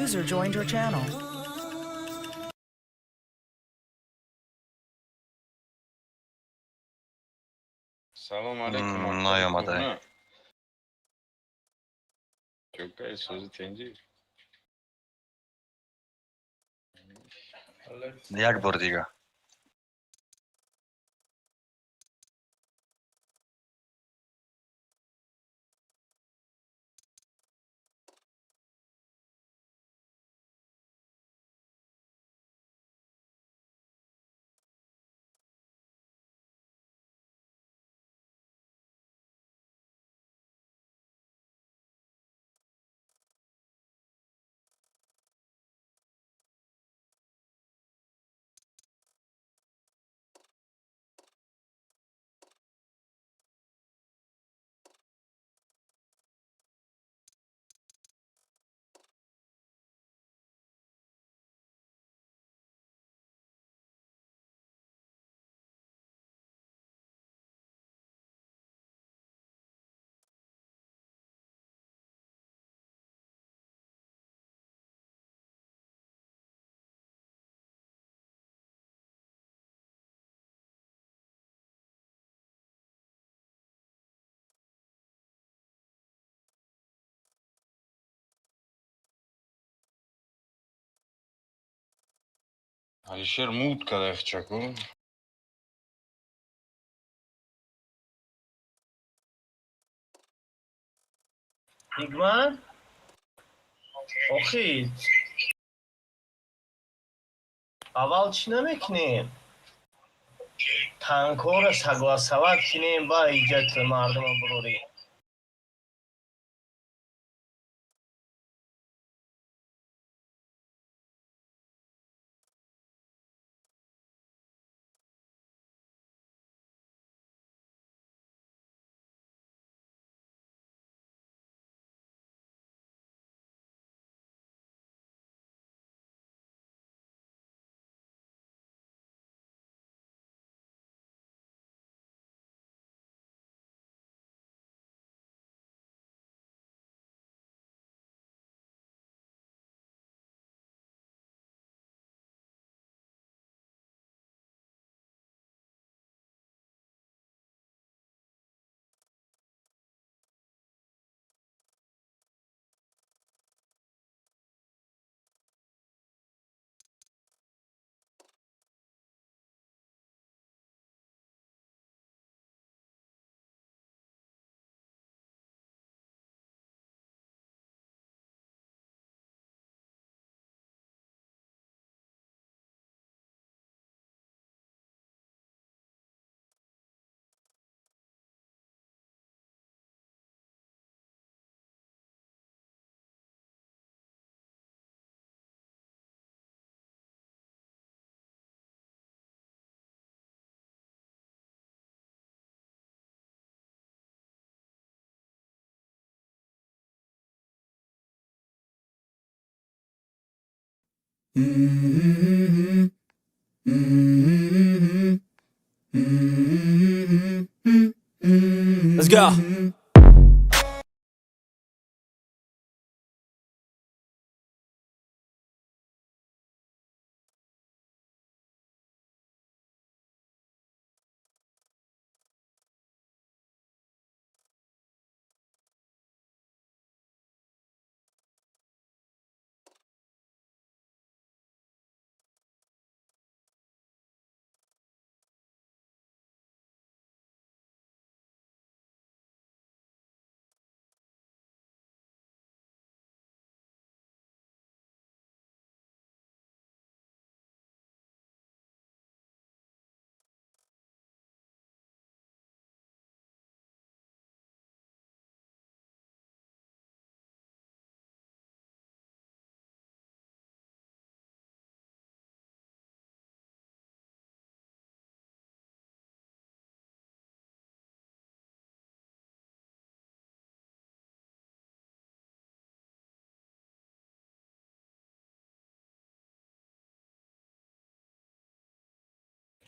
User joined your channel. Салом Алейк. Наёмадай. Чокай сӯзи тенҷи. Як бор дига. Алишер мут кадай хчаку. Игман? Охи. Аввал чӣ намекунем? Танкора сагласават кинем ва иҷат мардума бурорем. Let's go.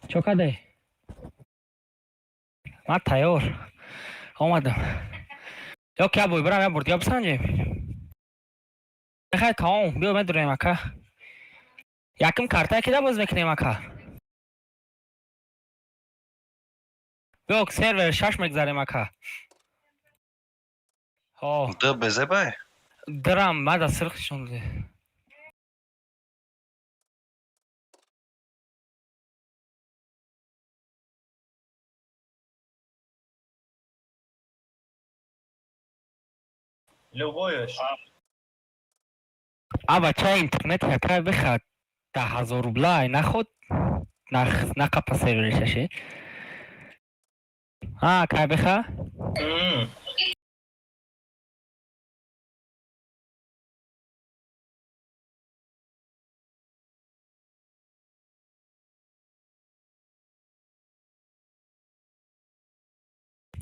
چوکاده من تیار آمدم یا که بوی برم یا برد یا بسنجیم میخوای تمام بیا بدریم اکا یکم کارتا کده باز میکنیم اکا بیا سرور 6 میگذاریم اکا ها دو بزه بای درم ما دا سرخشون ده Любовиш. بچه اینترنت اکا بخواد 10,000 روبلای نخود نقا سرورششه اکا بخواد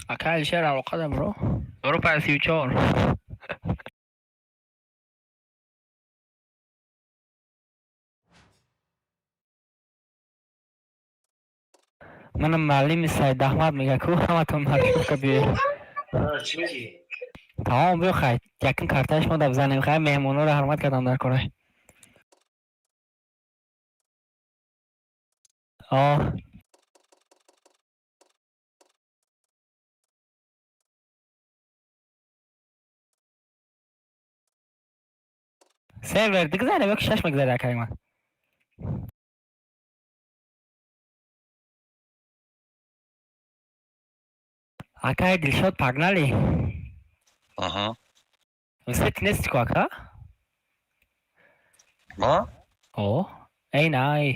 اکا شهر علاقه دم برو پای 34 منم معلم سید احمد میگه کو همتون معلوم که بیه چی میگی؟ تمام بیا خواهید یکن کارتایش ما بزنیم خواهید مهمونا رو حرمت کردم در کنه سرور دیگه زنه بیا که 6 مگذاره اکای من اکای دلشاد پاگنالی مثل نیستی که اکا ما؟ ای نای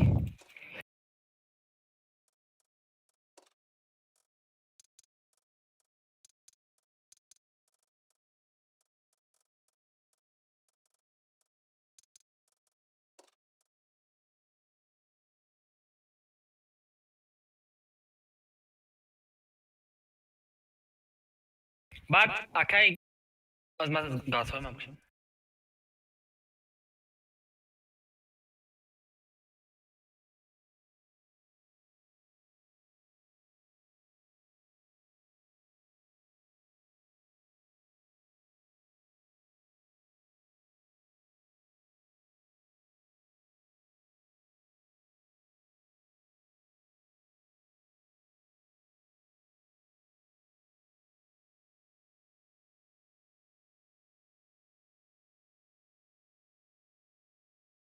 بعد اکای از من گاز های من باشم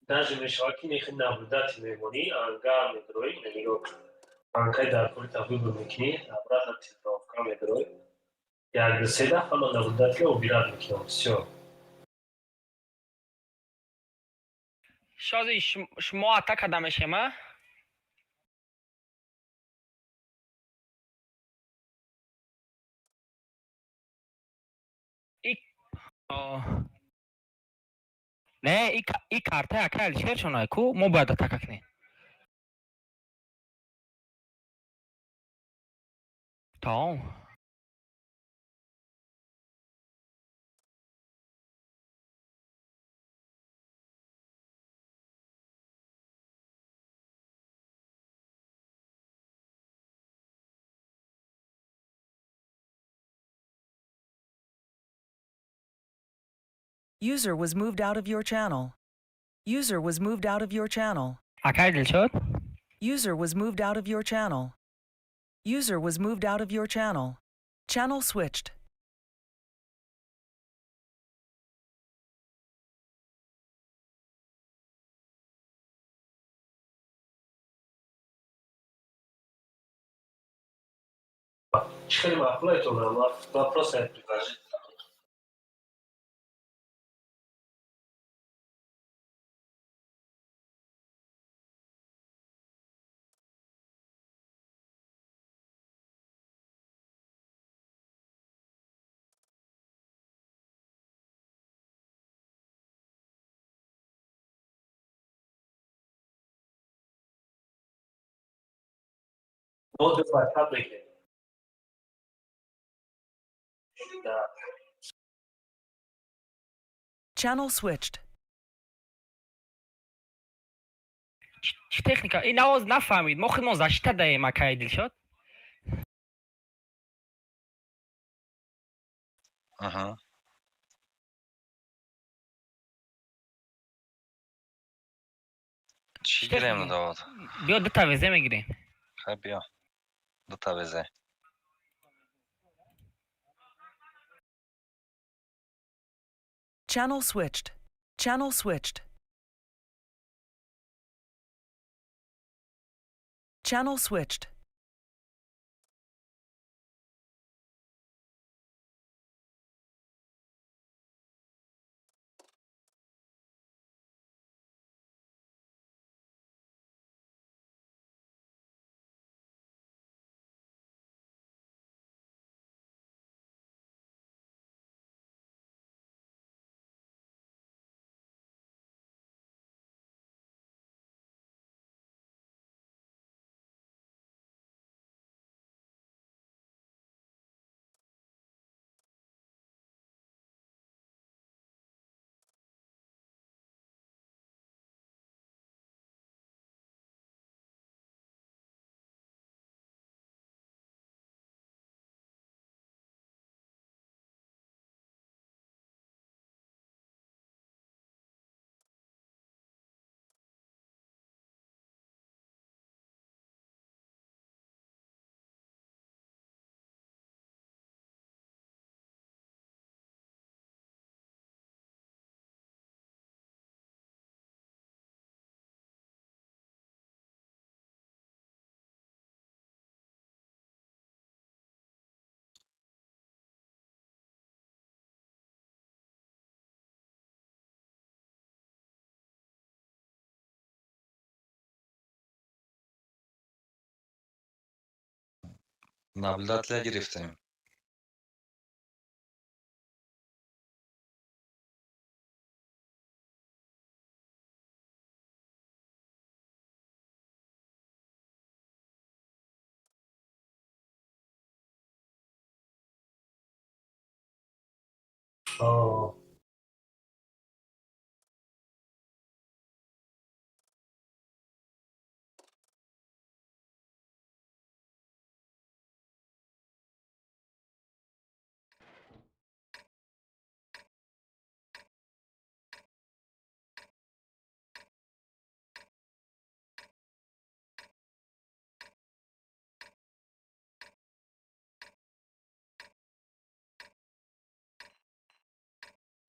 Даже мешалки их наблюдать мемори, анга метрой, на него анкай дар пульта выбор мекни, обратно цифровка метрой. Я до седа хама наблюдать ля убирать мекнем. Все. شازی شما اتک کدامشه ما نه ای کارتا اکل شیر شونای کو مو باید اتک کنی تمام User was moved out of your channel. User was moved out of your channel. اکای دلشاد User was moved out of your channel. User was moved out of your channel. Channel switched. Чхали махлай то на вопрос я предложить. Вот это фабрики. Да. Channel switched. چی تکنیکا این آواز نفهمید ما خودمون زشته دهیم اکای دلشاد چی گیریم داد؟ بیا 2 تا ویزه میگیریم. خب بیا 2 تا ویزه. Channel switched. Channel switched. Channel switched. наблюдателя гирифтем.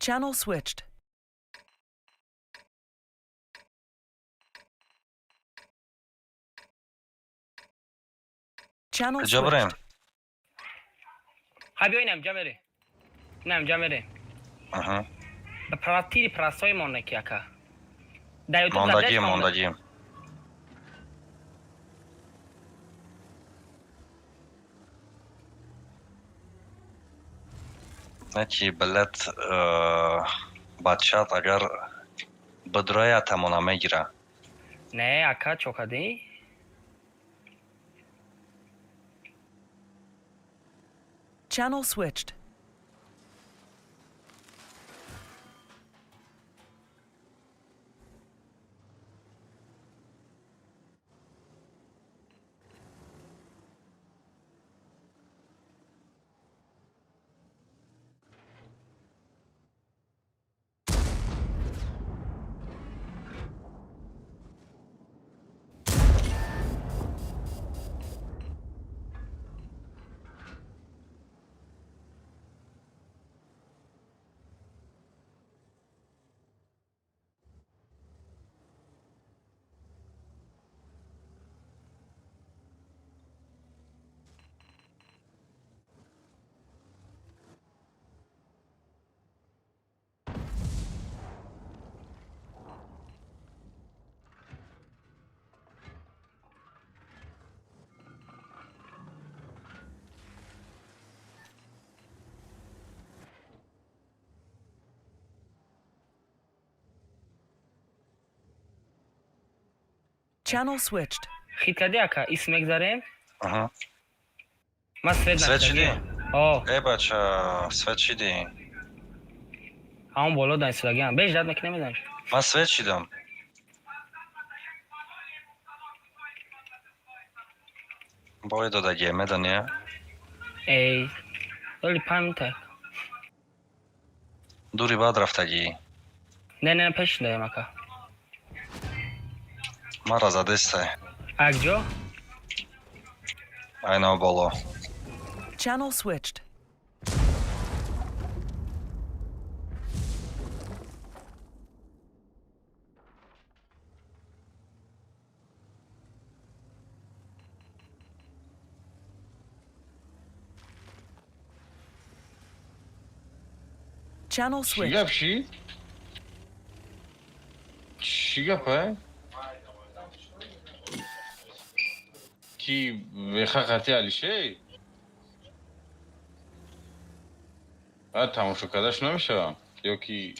Channel switched. Channel کجا بریم؟ switched. ها بیا اینم جا میره. اینم جا میره. آها. به پراتیری پراسای مونه که اکا. در یوتیوب ماندگیم. نکی بلد بچه‌ت اگر بدرای تمونا میگیره. نه اکا چوکادی. Channel switched. Channel switched. خیت کردی اکا اسم میگذاریم. آها. ما سوید سوید چیدی؟ آه. ای بچه سوید چیدی؟ همون بالا دانستگی هم. بیش داد میکنه میدانش. من سوید چیدم. باید دادگیه میدانیه؟ ای. ولی پام تک. دوری بعد رفتگی. نه پیش دایم اکا. Мара задестай. Акҷо? Айно боло. Channel switched. Channel switched. Шигапши? Шигапа? Ки веха қати алишей? тамошо кардаш намешавам? Ё ки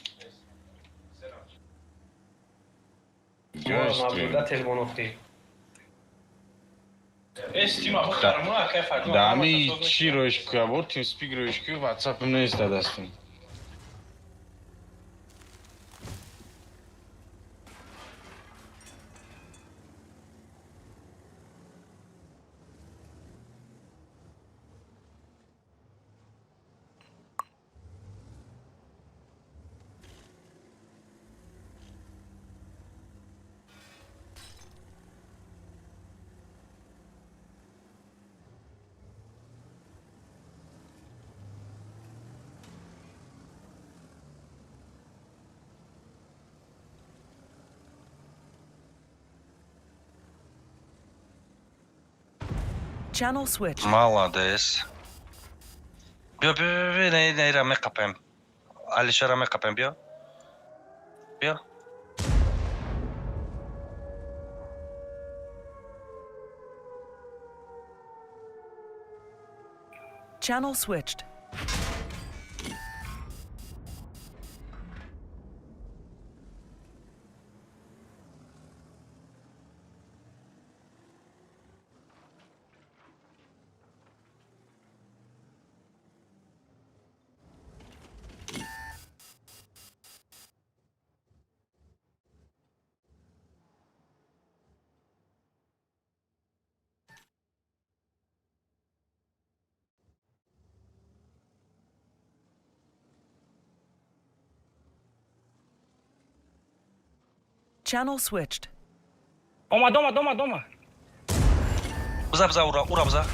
дами чӣ рӯишкӯя бор тимспик рӯишкӯ ватсапм неста дастам. Channel switched. Молодец. Бё, нейра меқапем. Алишера меқапем, бё. Бё. Channel switched. Channel switched. Омад. Бза, ура бза.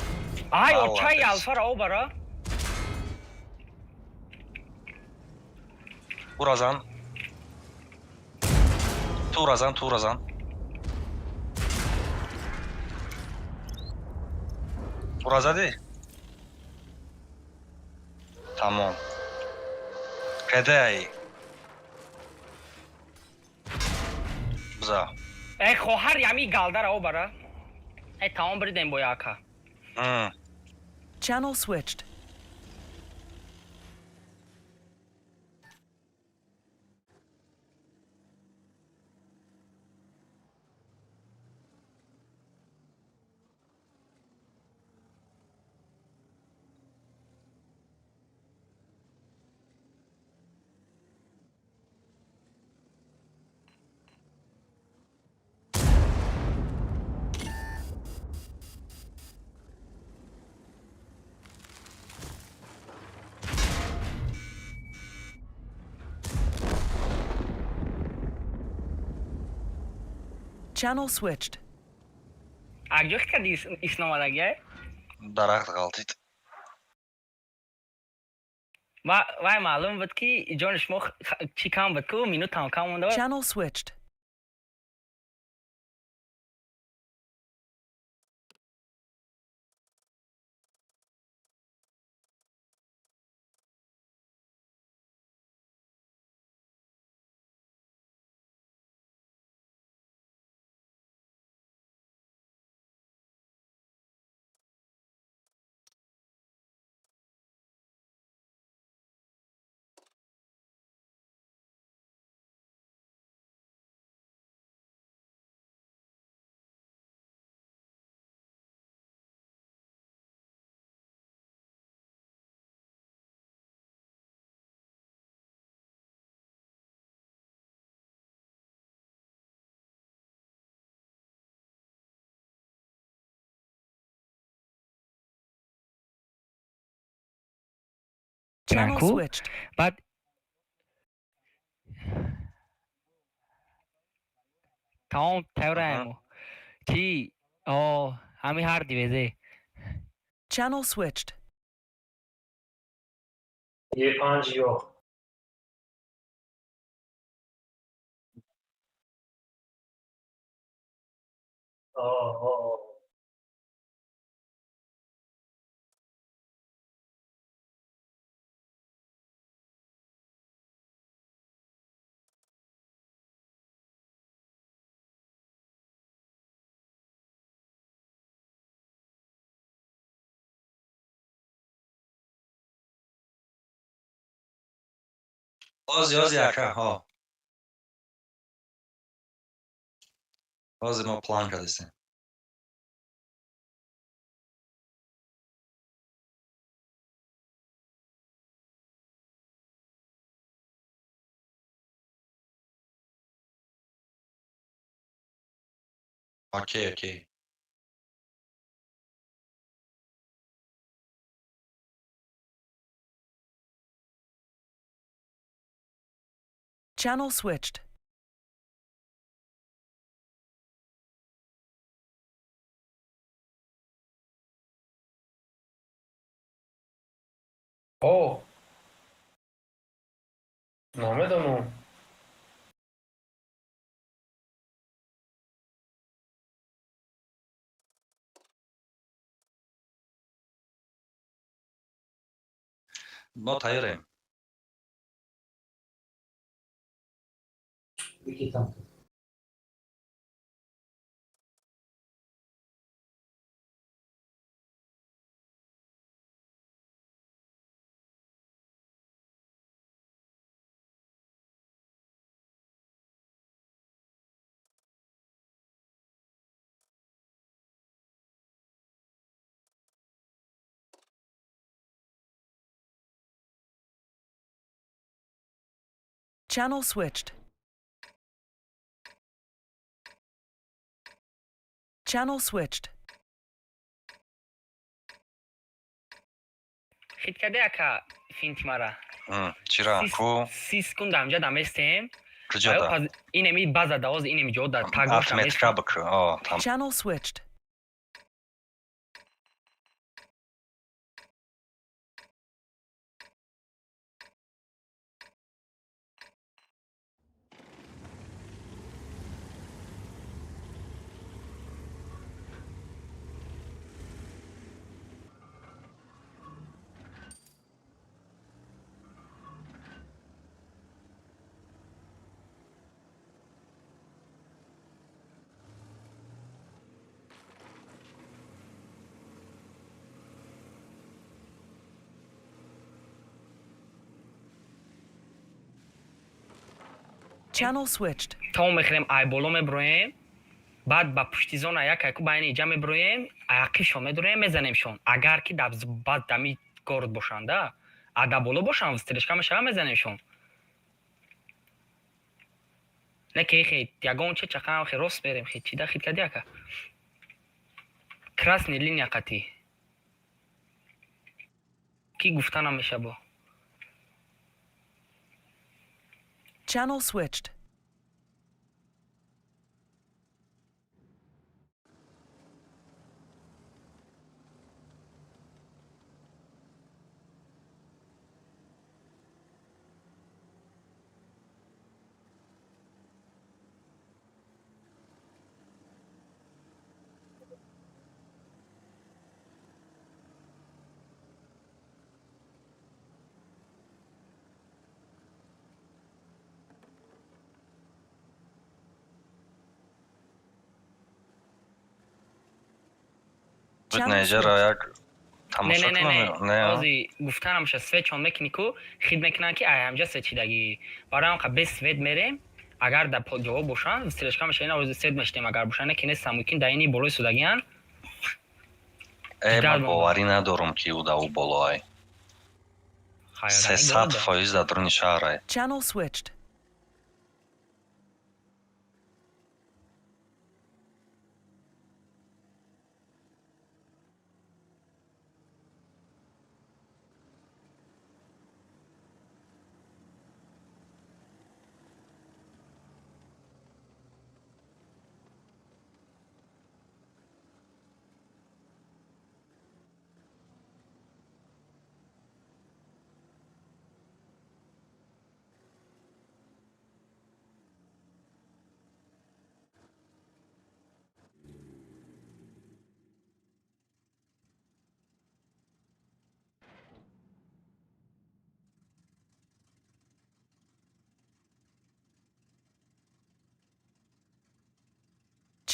Ай, Молодец. чай алфара обара. Уразан. Туразан. Уразади. Тамом. Кадай. Бза. Хоҳар ями галдара обара. Тамом бридем бо яка. Channel switched. Channel switched. Акҷо ки кади исномадагия? Дарахт ғалтид. Вай маълум буд ки ҷони шумо чӣ кам буд ку минутам кам монда. Channel switched. Channel Cool. switched. Баъд тамом тайёраемо. چی؟ همین هر دیویزه. Channel switched. یه 5 یو. آه. бози акаҳо. бози мо план кардастем. окей. Channel switched. نامدمو. ما тайёрем. بگیتم. Channel switched. Channel switched. خیلی کده اکا فینتی مرا. چرا؟ کو؟ 30 سکند همجا دمستیم. کجا دا؟ این امی بازا دواز این امی جو دا تاگوش اتوماتیکا بکر. تمام. Channel switched. Channel switched. تا میخریم ای بالا میبرویم. بعد با پشتی زون یک ایکو باین اینجا میبرویم. ایقیشو میدوریم میزنیم شون. اگر که بعد دمی گورد باشنده. ادا بالا باشن وسترشکا میشه میزنیم شون. نه که خیلی یگان چه چقدر خیلی راست بریم خیلی چی داخل کردی که کراسنی لینیا قطعی کی گفتنم میشه با Channel switched. نه یک تماشا نه بازی گفتنم میشه سویچ آن میکنی کو خید میکنن که همجا سچیدگی برای اون قبل سوید میریم اگر در جواب باشن استرشکا میشه اینا روز سوید میشتیم اگر باشن نه که نیست ممکن در اینی بالای سودگیان من باوری ندارم که او در او بالای 300% در درون شهره. Channel switched.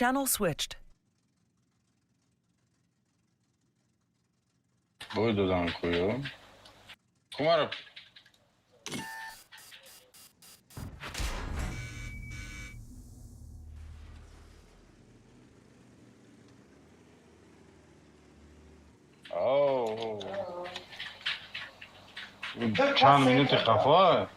Channel switched. Boi dodam ko'yo. Kumarov. Oh. چند minute خفا.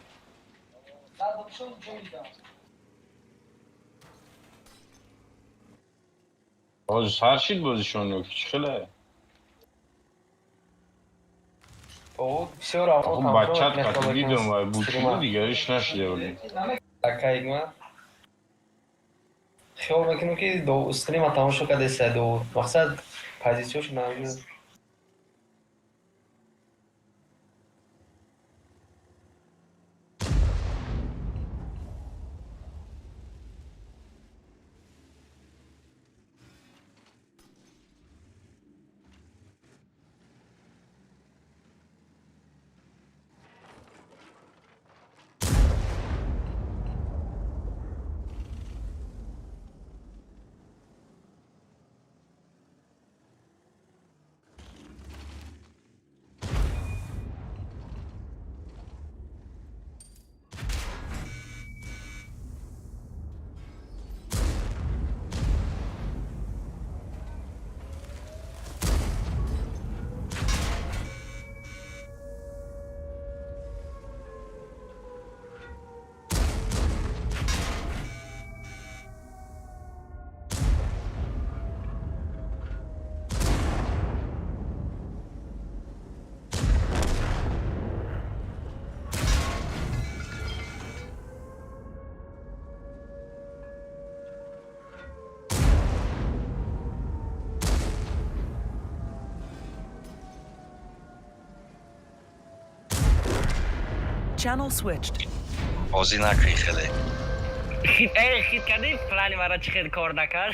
باز سرشید بازیشون رو که خیلی بچت قطع دیدم و بوچونو دیگرش نشده ولی خیال میکنم که دو استریم تماشا کرده سه دو مقصد پوزیشنش نمیشه. Channel switched. بازی نکری خیلی. خیت کردی پلانی مرا چی خیلی کار نکرد.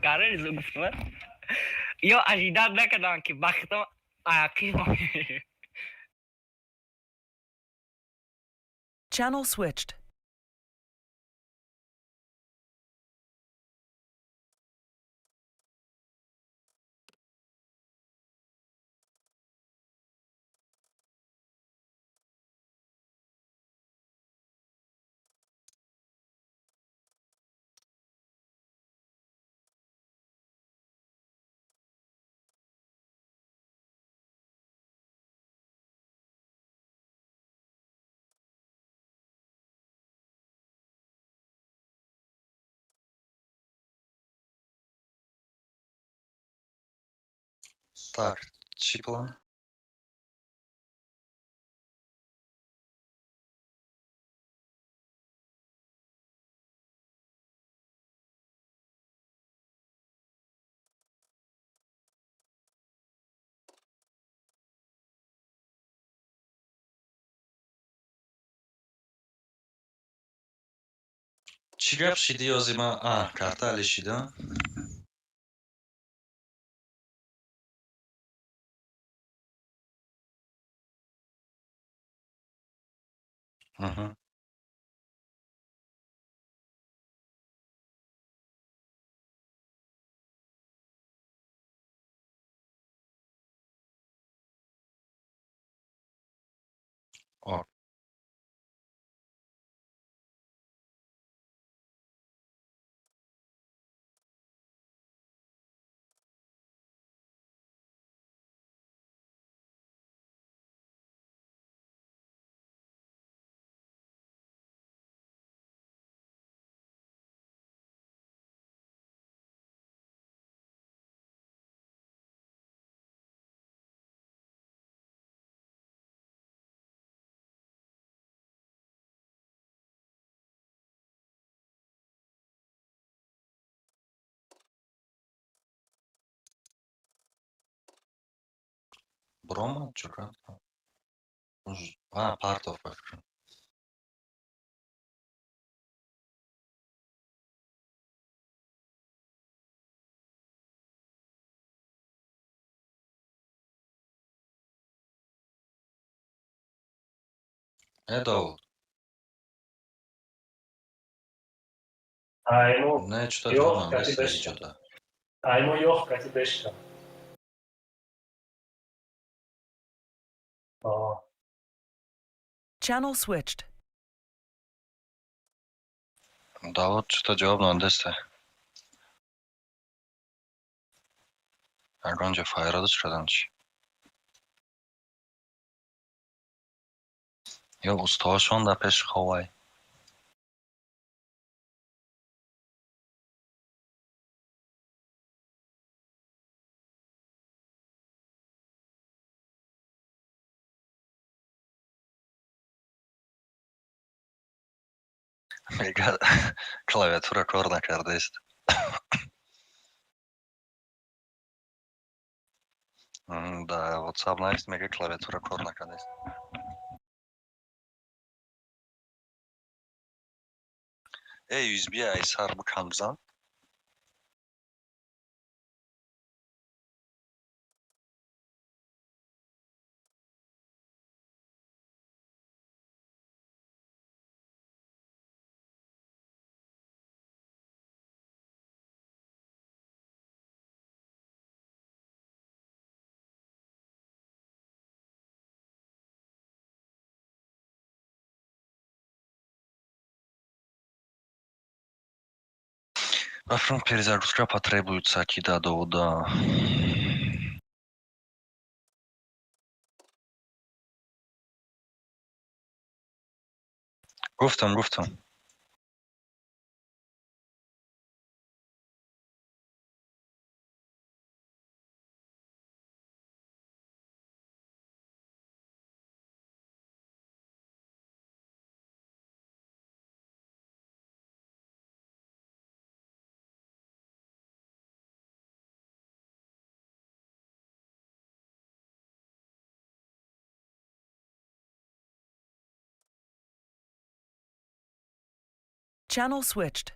کاره ریزو گفتم. یا اجیداد نکردن که بختم عقیب. Channel switched. Так, чӣ план? چی گپ شیدی یازیما؟ карта ҳали шида? Аҳа. О. Брома? Чё как? Партов факр. Давуд. Аймо Не, что-то ёх дома кати быстро бешка. идет. Аймо ёх кати бешка. Channel switched. Да вот что-то жавоб надесте. Агонҷа файрада шудан чи? Ё устошон да пеш ховай. Мега клавиатура кор накардааст. Да, WhatsApp навист мега клавиатура кор накардааст. USB ай сар букам бизан. Во фронт перезагрузка потребуется, кида да. Гуфтам. Channel switched.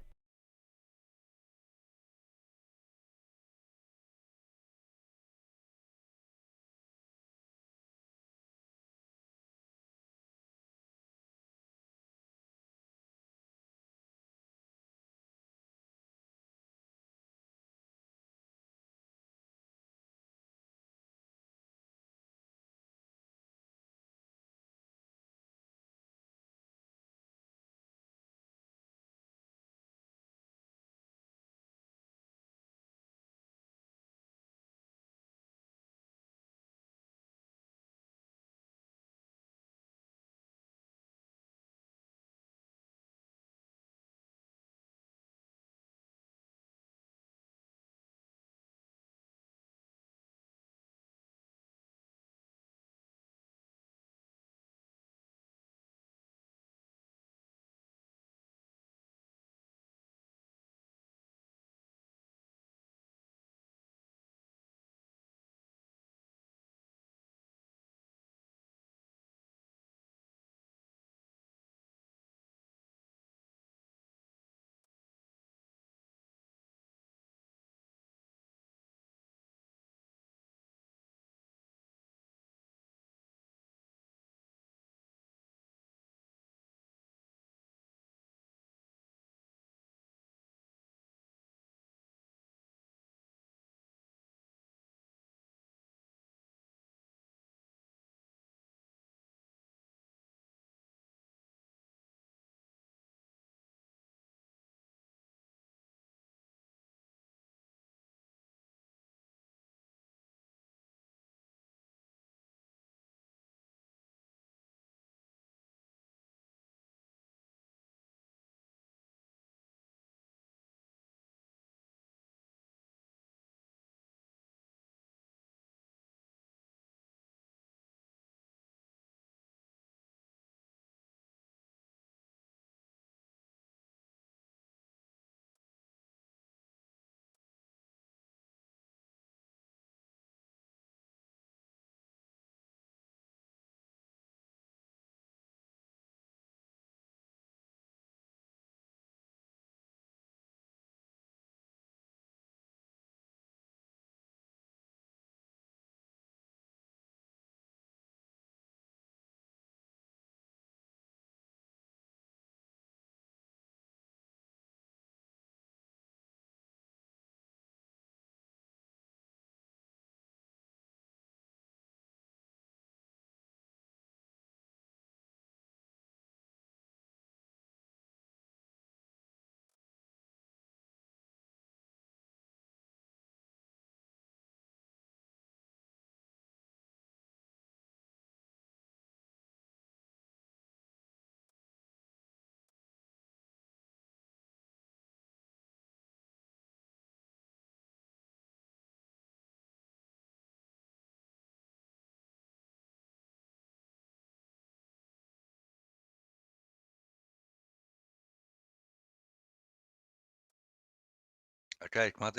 Ака ҳикмат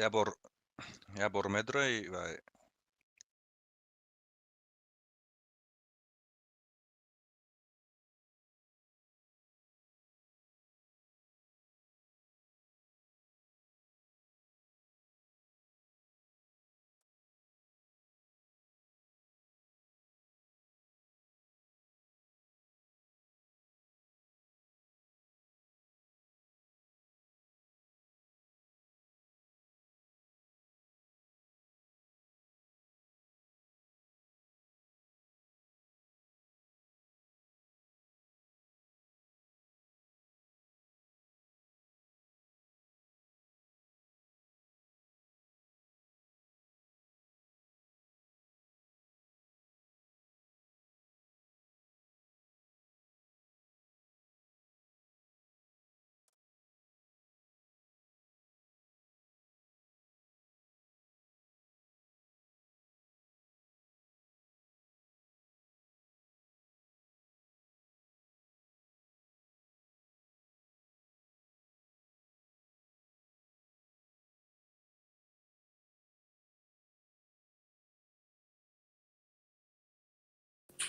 я бор медрои ва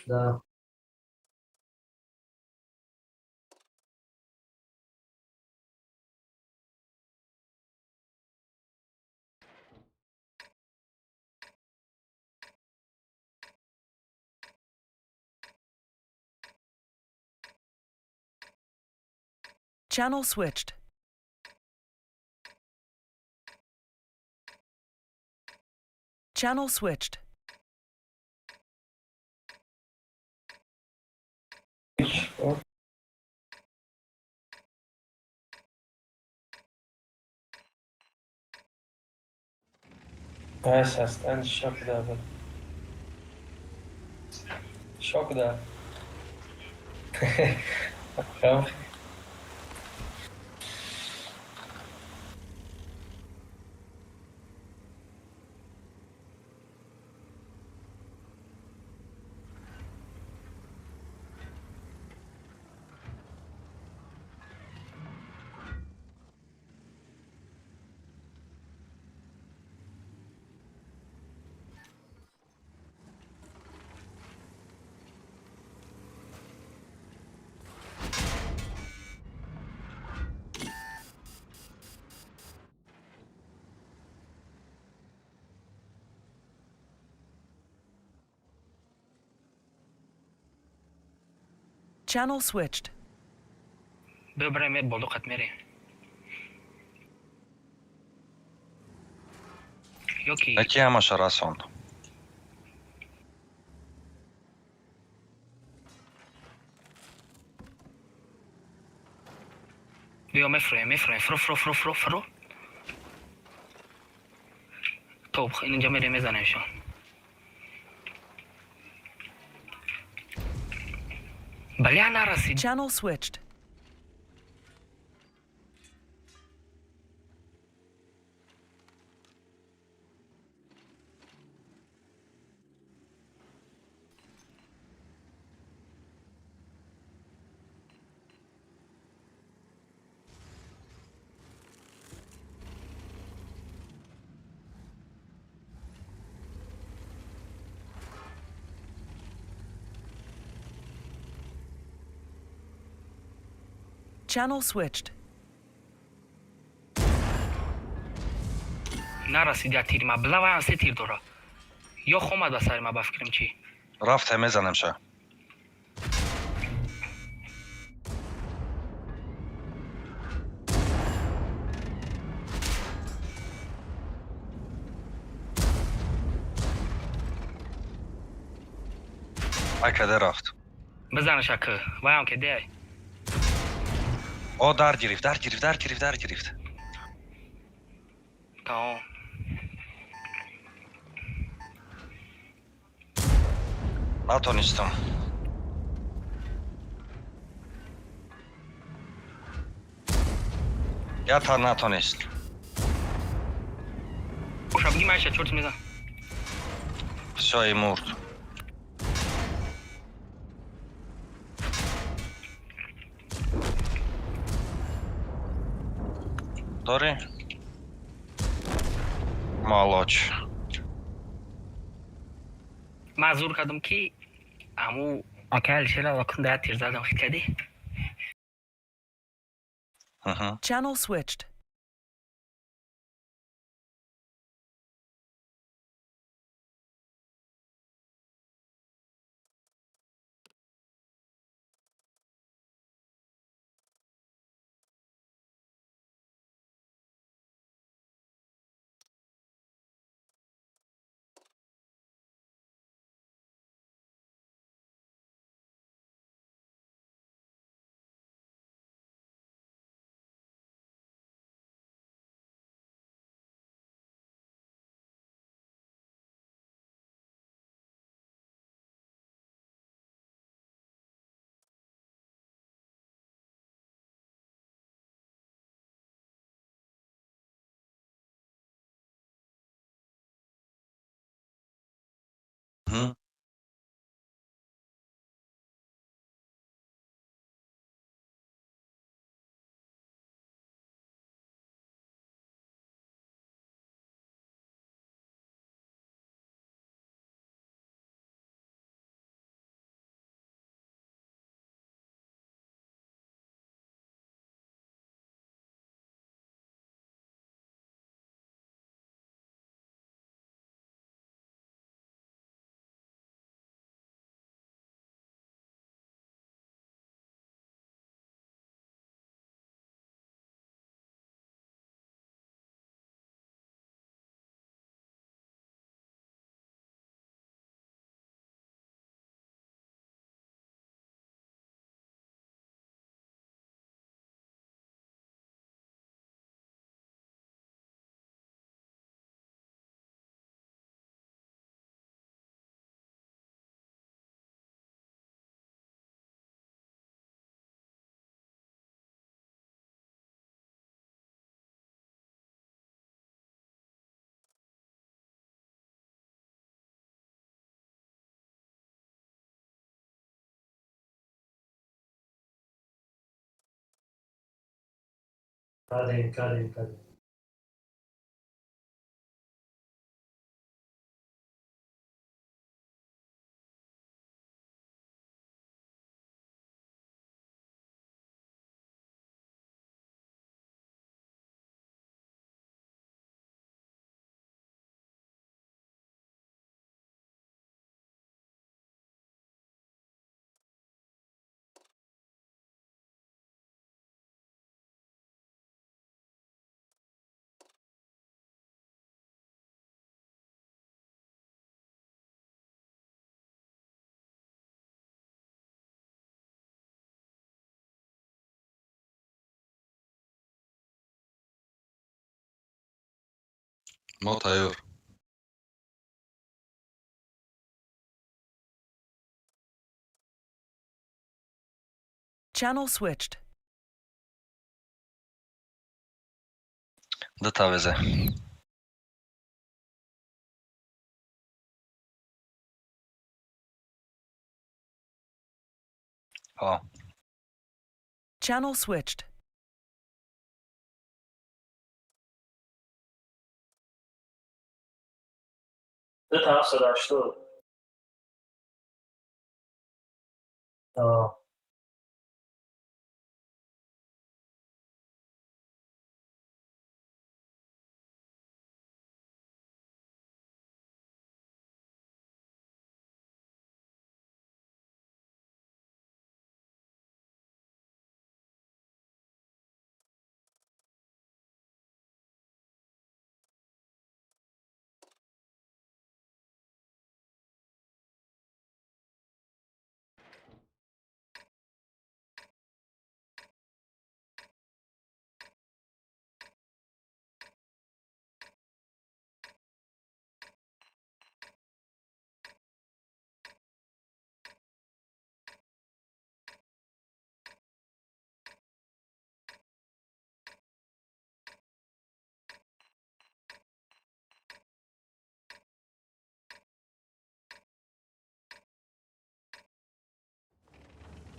Да. Channel switched. Channel switched. Nice, and shock that. Shock that. Come. Channel switched. ببریم بالا قد میریم یکی همش رساند بیا میفرویم فرو تو اینجا میریم میزنیمشون بله نرسید Channel switched. Channel switched. نرسید یا تیر مبلغ و سه تیر داره یا خومد به سر ما بفکریم چی رفته میزنم شه کده رفت بزنه شکه و هم که ده در گرفت تمام نتونستم یا تا نتونست خوشم بگی من چورت میزن شای مرد داره малоч мазур кардам ки аму акал шира вакун да тир задам хикади. Channel switched. کردیم мо тайёр. Channel switched. Dataveze. Channel switched. دو طرف صداش شد.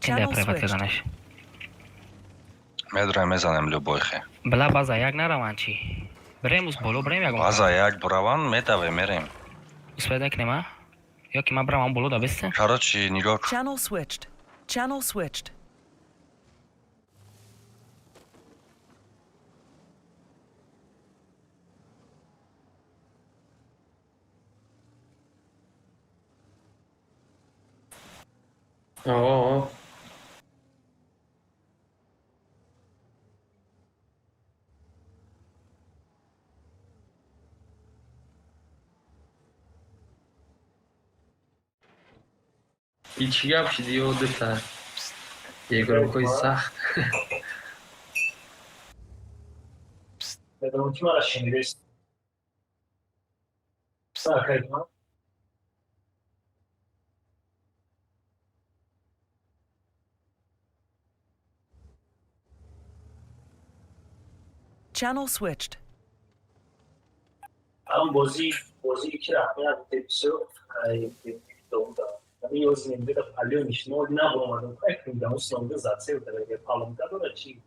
Channel switched. Медрай мезанем любойхе. Бла база як нараванд чи? Берем уз боло, берем ягон. База як бураван метаве мерем. Успеда кнема? Ёки ман берам ан боло да бисте? Короче, нигоҳ кун. Channel switched. Channel switched. آقا هیچ گپ شدی یادت یک روکای سخت بدون که مرا شنیده است. ساکت ما. Channel switched. هم بازی که رفته از تلویزیون دودا. همین یوز نمیده تا پلیو میشنو نه با من فکر می‌کنم اون زاتسه و داره پالم داره چی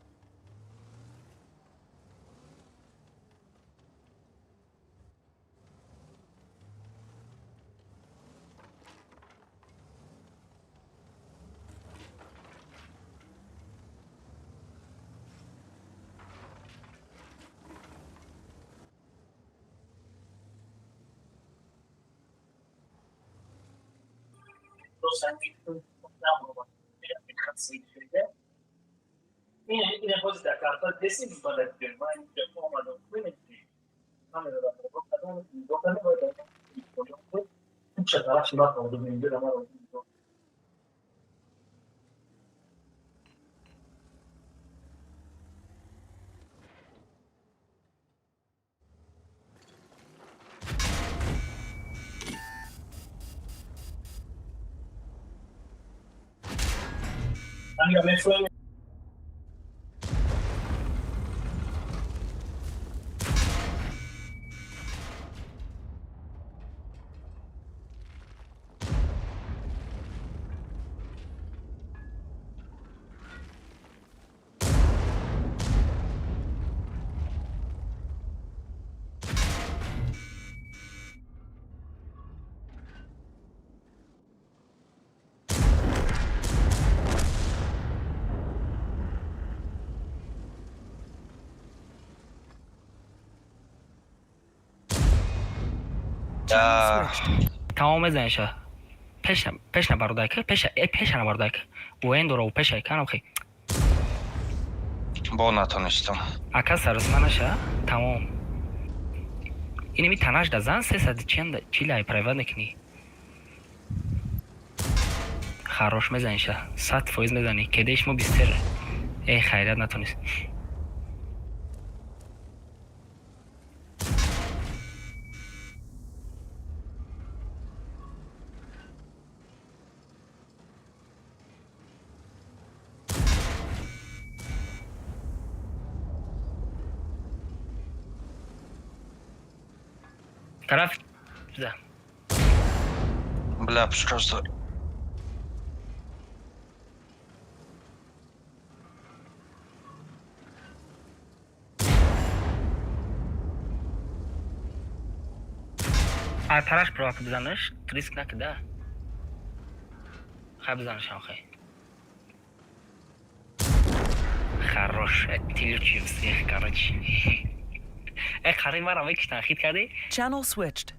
این باز در کارتا دستی می‌کنه که من اینجا اومدم ببینید کاملا رو گفتم باید چه طرف شما رو ببینید ما رو همین مثلا Channel switched. Tamam ezenşa. Peşne bardayka, peşne bardayka. Уен дора у пеша канам хи. Бо натонистам. Ака сарасманаша, тамом. Инеми танаш да зан 300 ченда чилай привадникни. Хорош мезанша. 100% мезани. Кедеш мо бистер. Хайрат натонист. Taraf güzel. Бля, просто Taraf provak bizanış, risk nakda. Хай bizanış xay. Хорош, тилчи всех, короче. Қари мара векштан хит кардӣ? Channel switched.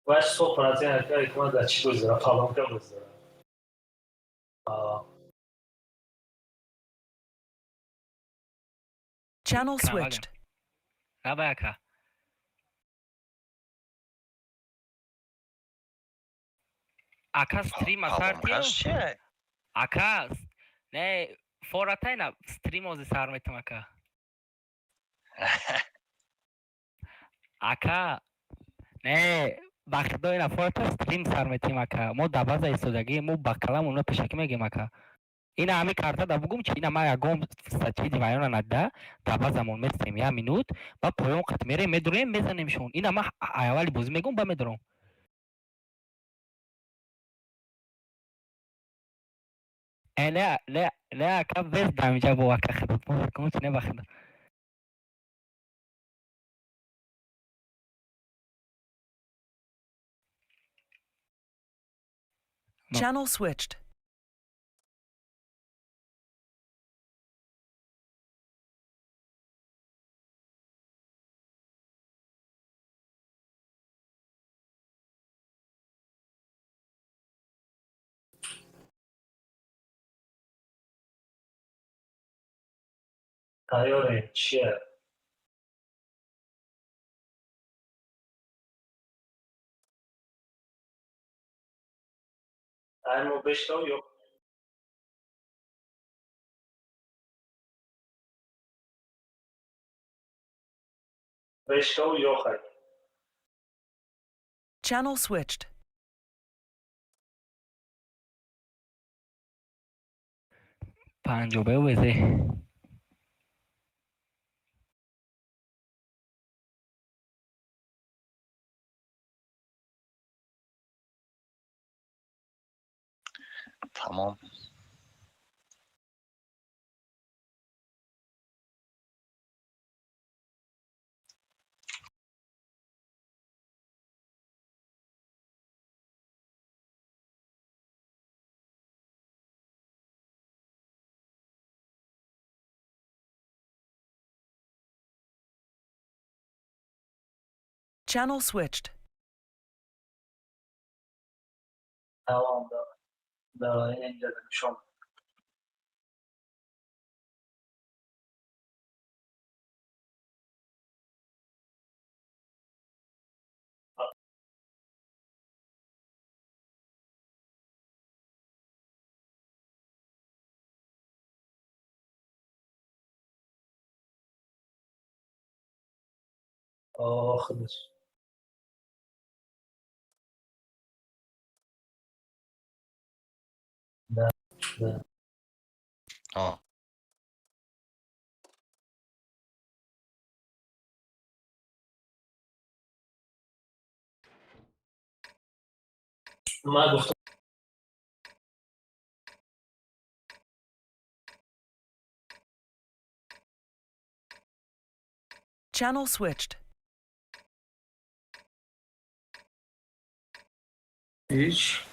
باید صبح از این حرکت اکمان در چی بزدارم پالام که بزدارم Channel switched. Abaka. Aka stream asartio. Aka ne foratayna stream ozi sar metum aka. Aka ne бахшида нафората стрим сар метим ака мо да база истодаги мо ба калам уна пешакӣ мегем ака ина ҳами карта да бугум чи ина ма ягон чизи вайона нада да базамон местем 1 минут ба поён қат мерем медурем мезанемшон ина ма аввали бозӣ мегум ба медурам не ака вез дамиҷа бо ака хидмат кун чи не бахида Channel switched. تیاره چیه؟ اما بشتاو yok. Beshkov yok hay. Channel switched. پنجابه وزه تمام Channel switched. Tamam da اینجا شما خودش نه من گفتم Channel switched. هیچ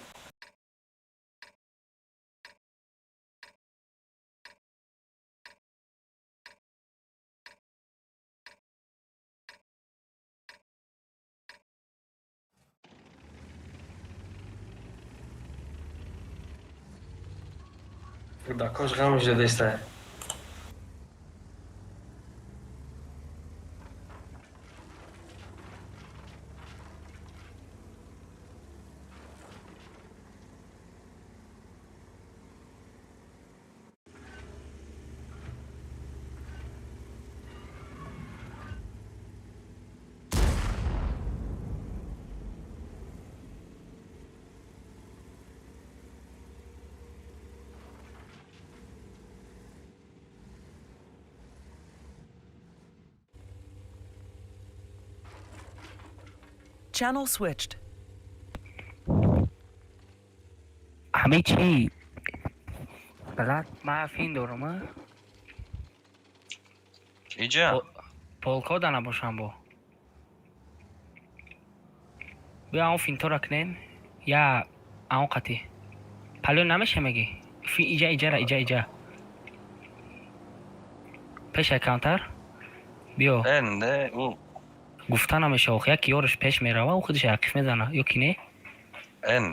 Да каш ғамш дадеста Channel switched. همه چی بلد ما فین دارم اینجا پولکا دانه باشم با بیا اون فین تو را کنیم یا اون قطعی پلو نمیشه میگی فی ایجا پیش اکانتر بیا نه او гуфта намешавах як ёриш пеш мерава ӯ худаш яқиф мезана ё ки не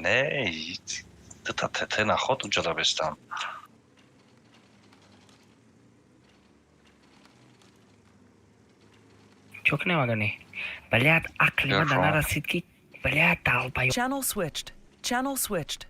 не ты наход уҷада бестам чо ки немагане блядь ақли ма да нарасид ки блядь талба Channel switched. Channel switched.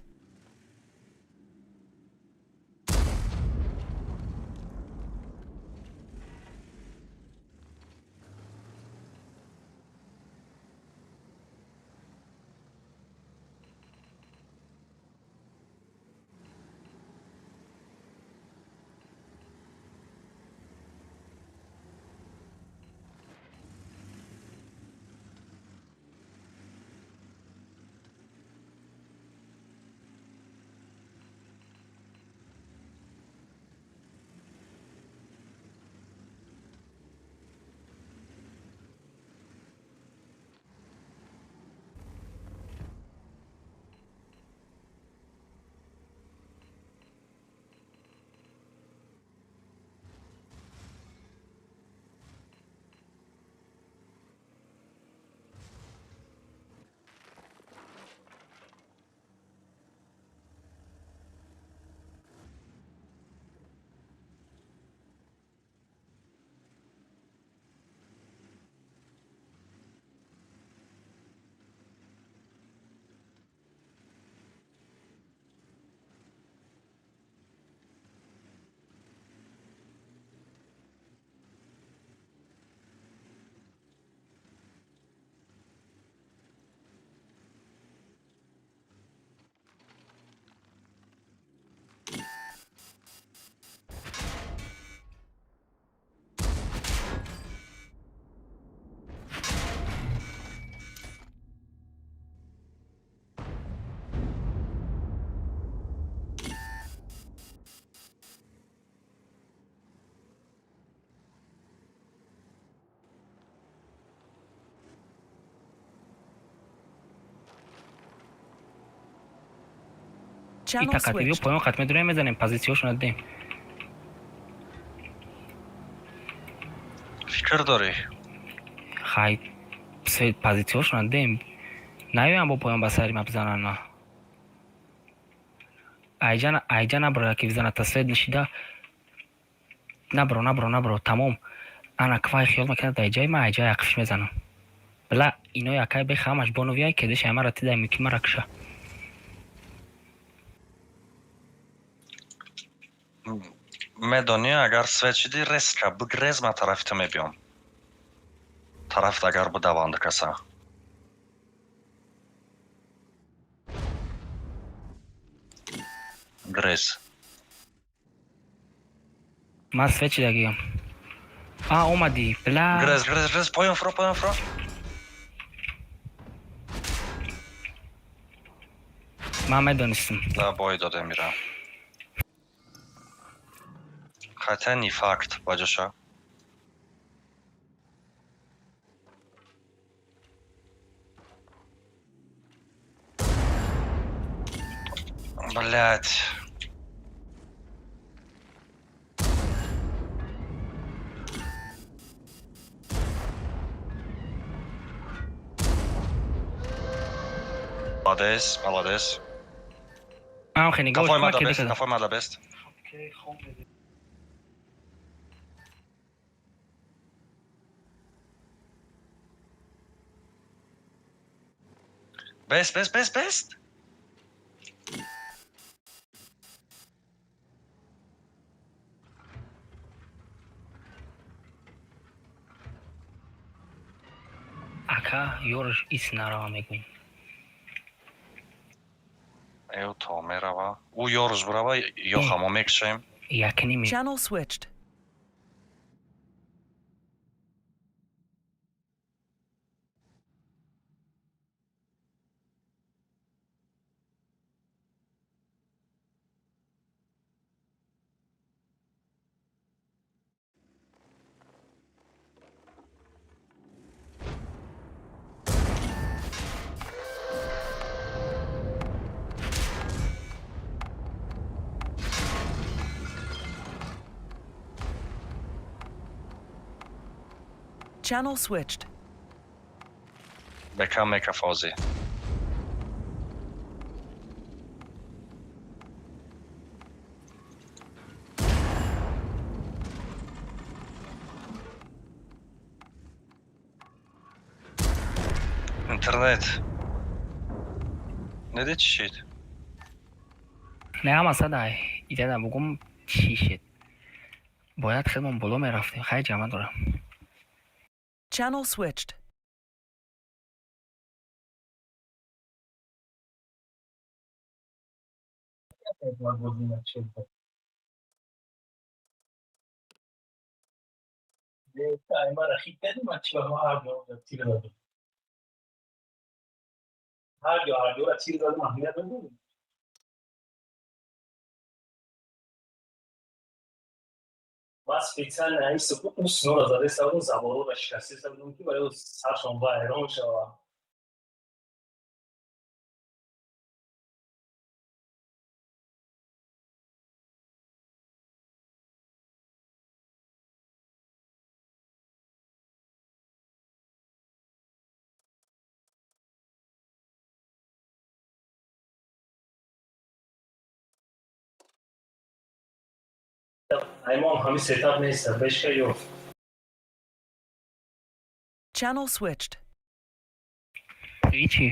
Channel итакативио switched. поён хатме дуре мезанем позициёшона дидем фикр дорӣ хай позициёшона дидем наёям бо поён ба сари ма бизанана айҷа набро яке бизаната след нишида набро тамом ана квай хиёл мекунад айҷаи ма айҷа яқифш мезанам била ино якай бехамаш боновиай кедиш аймара тидай муки мара киша медонӣ агар свечиди резка бигрез ма тарафи ту мебиём тарафт агар будаванд каса грез ман свечидагиам омадӣ била грез поён фуро ман медонистам да бой дода мирам хотя не факт баҷаша блядь молодец خیلی نگاهش کافای کن ماده که بست دیگه کافای ماده بست بست ака ёрш ис нарава мегум ё то мерава ӯ ёрш бурава ё хамо мекшем якни ми Channel switched. Channel switched. бекам мекафози. Интернет. Неде чӣ шид? Не ҳама садай идада бугум чӣ шид. Бояд хелмон боло мерафтем. Хай ҷама дорам. Channel switched. من специально این اون سنو را زده سر اون زبارو را شکسته سر که برای سرشان با ایران شد. ایمان همین ستاپ نیست بشکه یو. Channel switched. هیچی.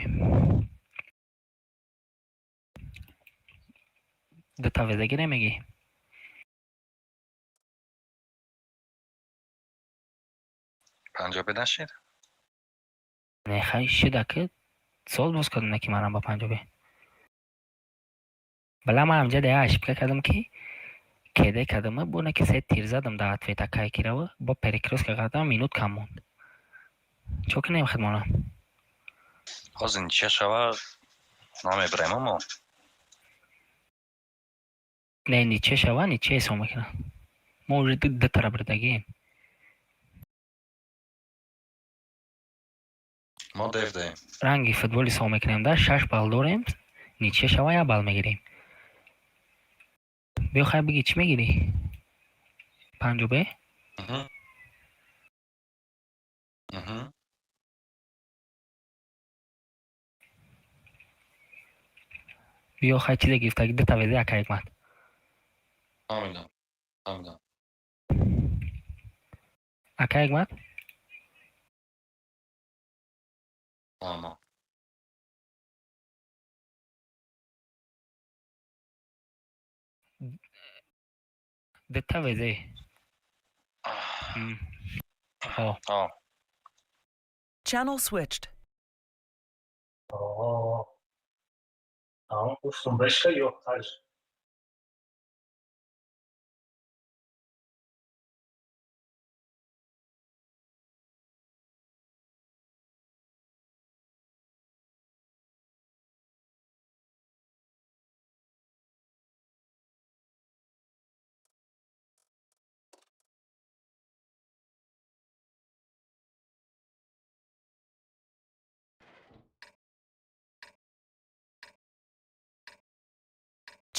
دو تا ویزگی نمیگی. پنجابی نشید؟ نه خیلی شده که سال باز کردم نکی منم با پنجابی. بلا من همجا ده اشبکه کردم که کده کردم بونه که سه تیر زدم ده اتوی تکایی که رو با پریکروس که کردم مینوت کم موند. چون که نمیخد مانم. از این چه شود نام ابراهیم ما؟ نه نیچه شود نیچه حساب میکنم. ما اونجا دو طرف بردگیم. ما دیو داریم. رنگی فوتبالی حساب میکنیم در 6 بال داریم. نیچه شود یا بال میگیریم. بیا خیلی بگی چی میگیری؟ پنجابه؟ بیا خیلی چیزی گرفته که دو تا ویزه اکا یک مد. آمیدم. اکا یک مد؟ آما. دو تا ویزه. Channel switched. گفتم بشکه یو خرج.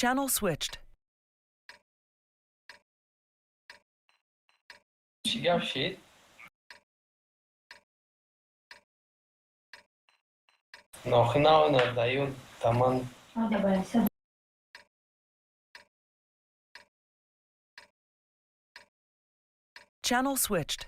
Channel switched. چی گفت شید؟ ناخی نه دایو تمام. Channel switched.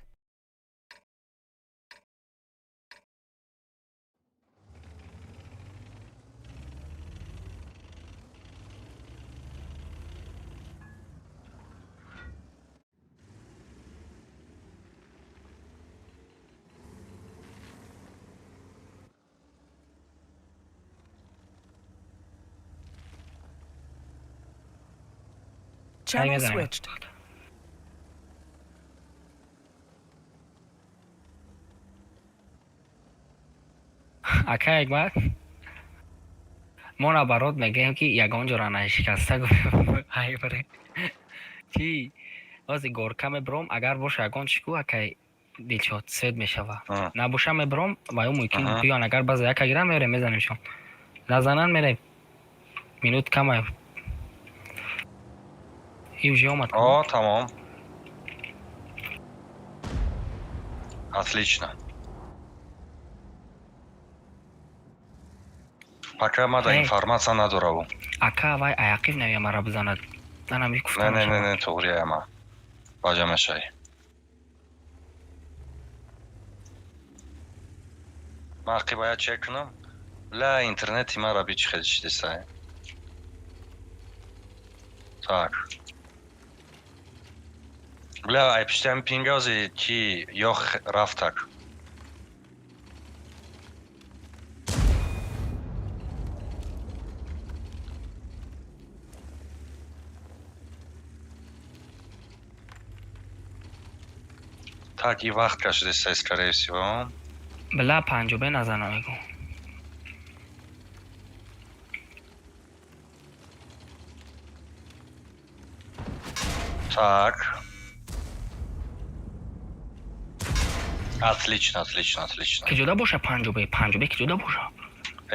Channel switched. اکا یک بار ما را برات میگیم که یگان جا را نشکسته گفتم های بره چی از گورکم برام اگر باشه یگان شکو اکای دیلشات سید میشوه نباشه میبرام و یا ممکن بیان اگر باز یک گیرم میره میزنیمشون نزنن میره مینوت کمه یوجی آمد تمام. Отлично. пока мада Эй. информация надораву. Ака вай аяқив навия мара бизанад. Нанам Не, гуфтам. не, не, не, тоғрияма. Баҷа мешай. Ман ақи бояд чек кунам. Бля, интернети мара бичи хели шидисай. Так. Бля, ай пиштами пингази ки ёх рафт так. Так, и вақт кашидисай, скорее всего. Бля, панҷубе назана мегу. Так. Отлично, отлично, отлично. Ки ҷуда боша панҷубе. Панҷубе ки ҷуда боша.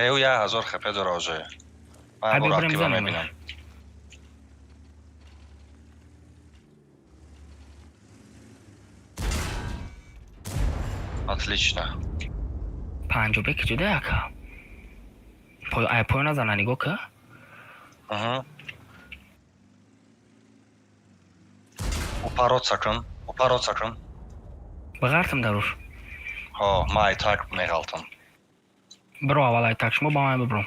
Эу 1000 хп дора уже. Ман Аби бор бурем актива занем. мебинам. Отлично. Панҷубе ки ҷуда яка. Ай пой назана нигоҳ ка. Аҳа. Упароца кун. Упароца кун. Бағартам даруш. Ҳо, ман так меғалтам. Биро аввал ай так шумо ба ман бибро.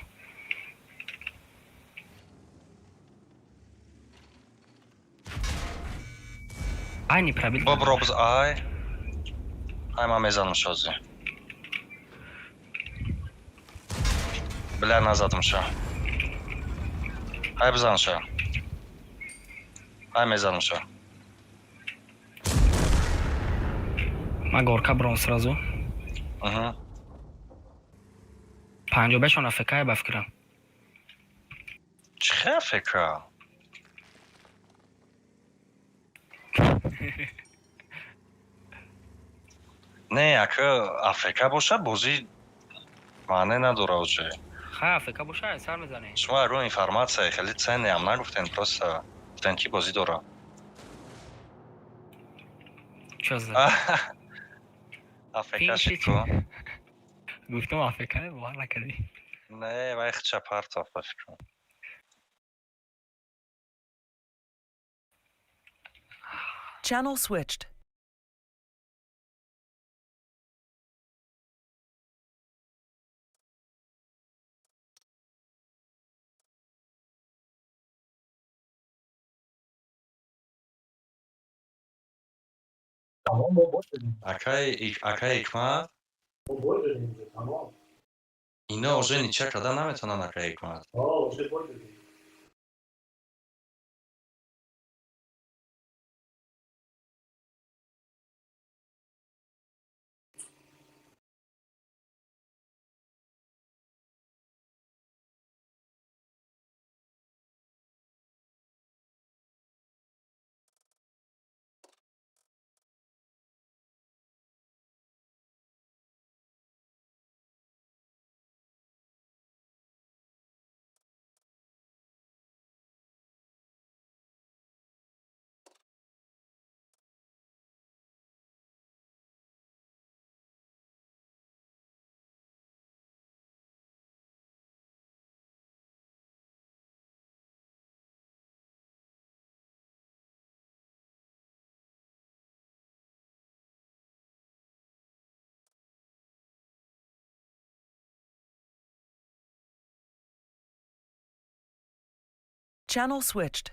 Айни пробил. Бобро биз ай. Ай ман мезанам шози. Бля, назадам ша. Ай бизан ша. Ай мезанам ша. Ман горка бром сразу. Аҳа. Панҷубешон афекае ба фикрам. Чӣ афека? Не, ака афека боша бози маъне надора уже. Хай афека боша ай сар мезанӣ. Шумо ягон информация хеле ценниам нагуфтен, просто гуфтен ки бозӣ дора. Чо зад? Афека шико. Гуфтам афекае бовар накардӣ. Не, вай хича партов ба фикрам. Channel switched. Акай ҳикмат, ино уже нича карда наметавонанд, акай ҳикмат. Channel switched.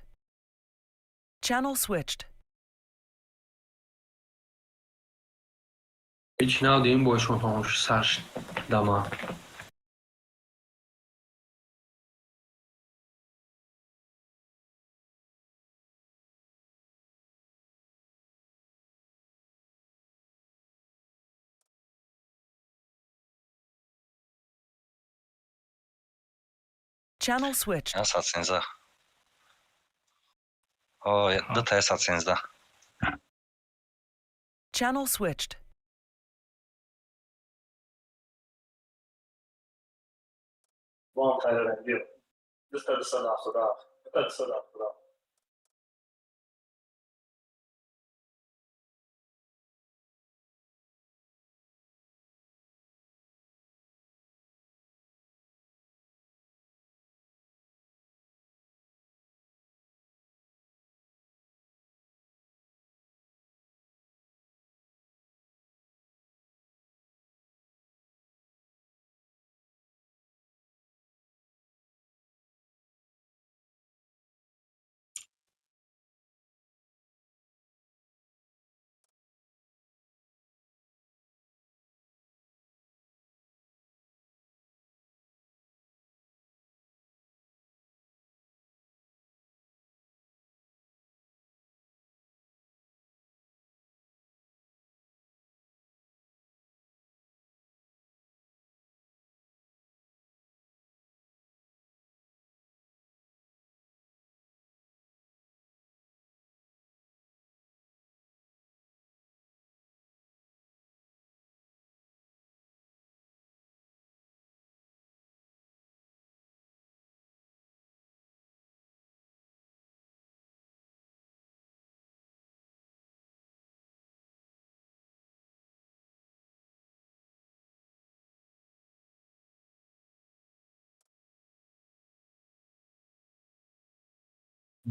Channel switched. هیچ نادیم باشون خاموش سرش دما. Channel switched. 113. О, ДТ 113. Channel switched. Вам хайран бир. Дистад сада худа. Дистад сада худа.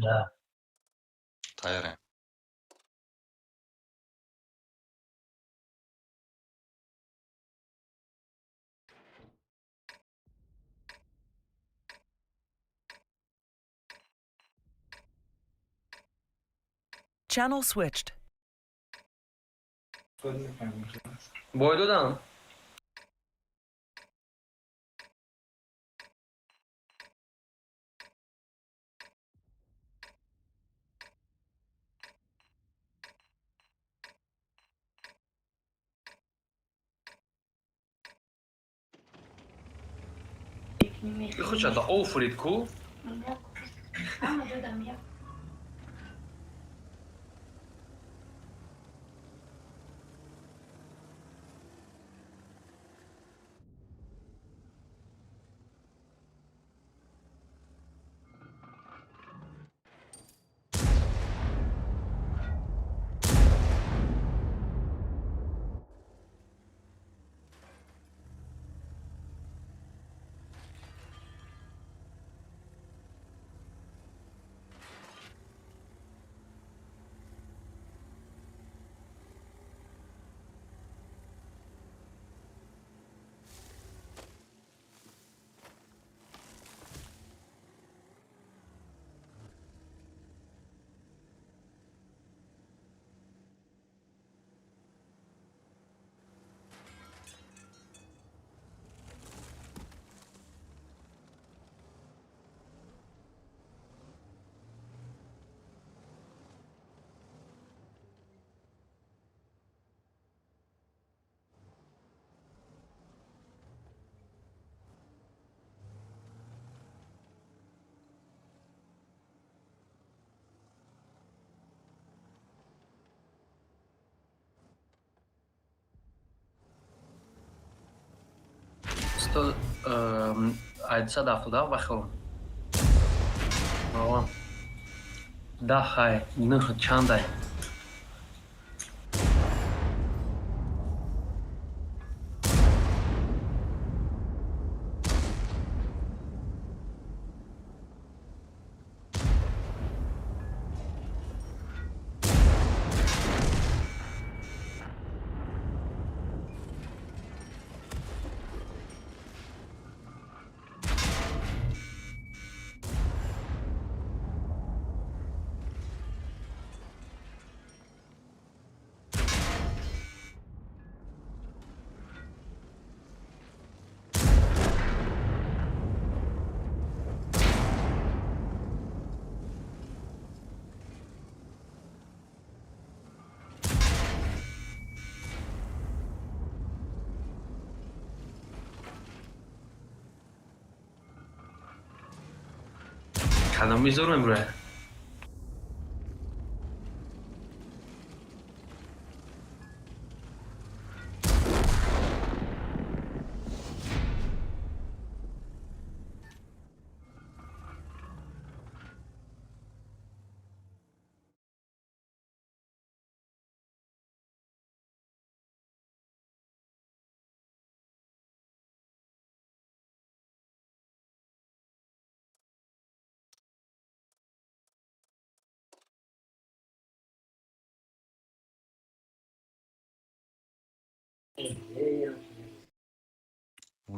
Да. Тайёре. Channel switched. بای دادم. خود شد او فرید کو؟ Стол айдса дафтуда бахом. Мавам. Да хай, нөх чандай. کلام میذارم امروز.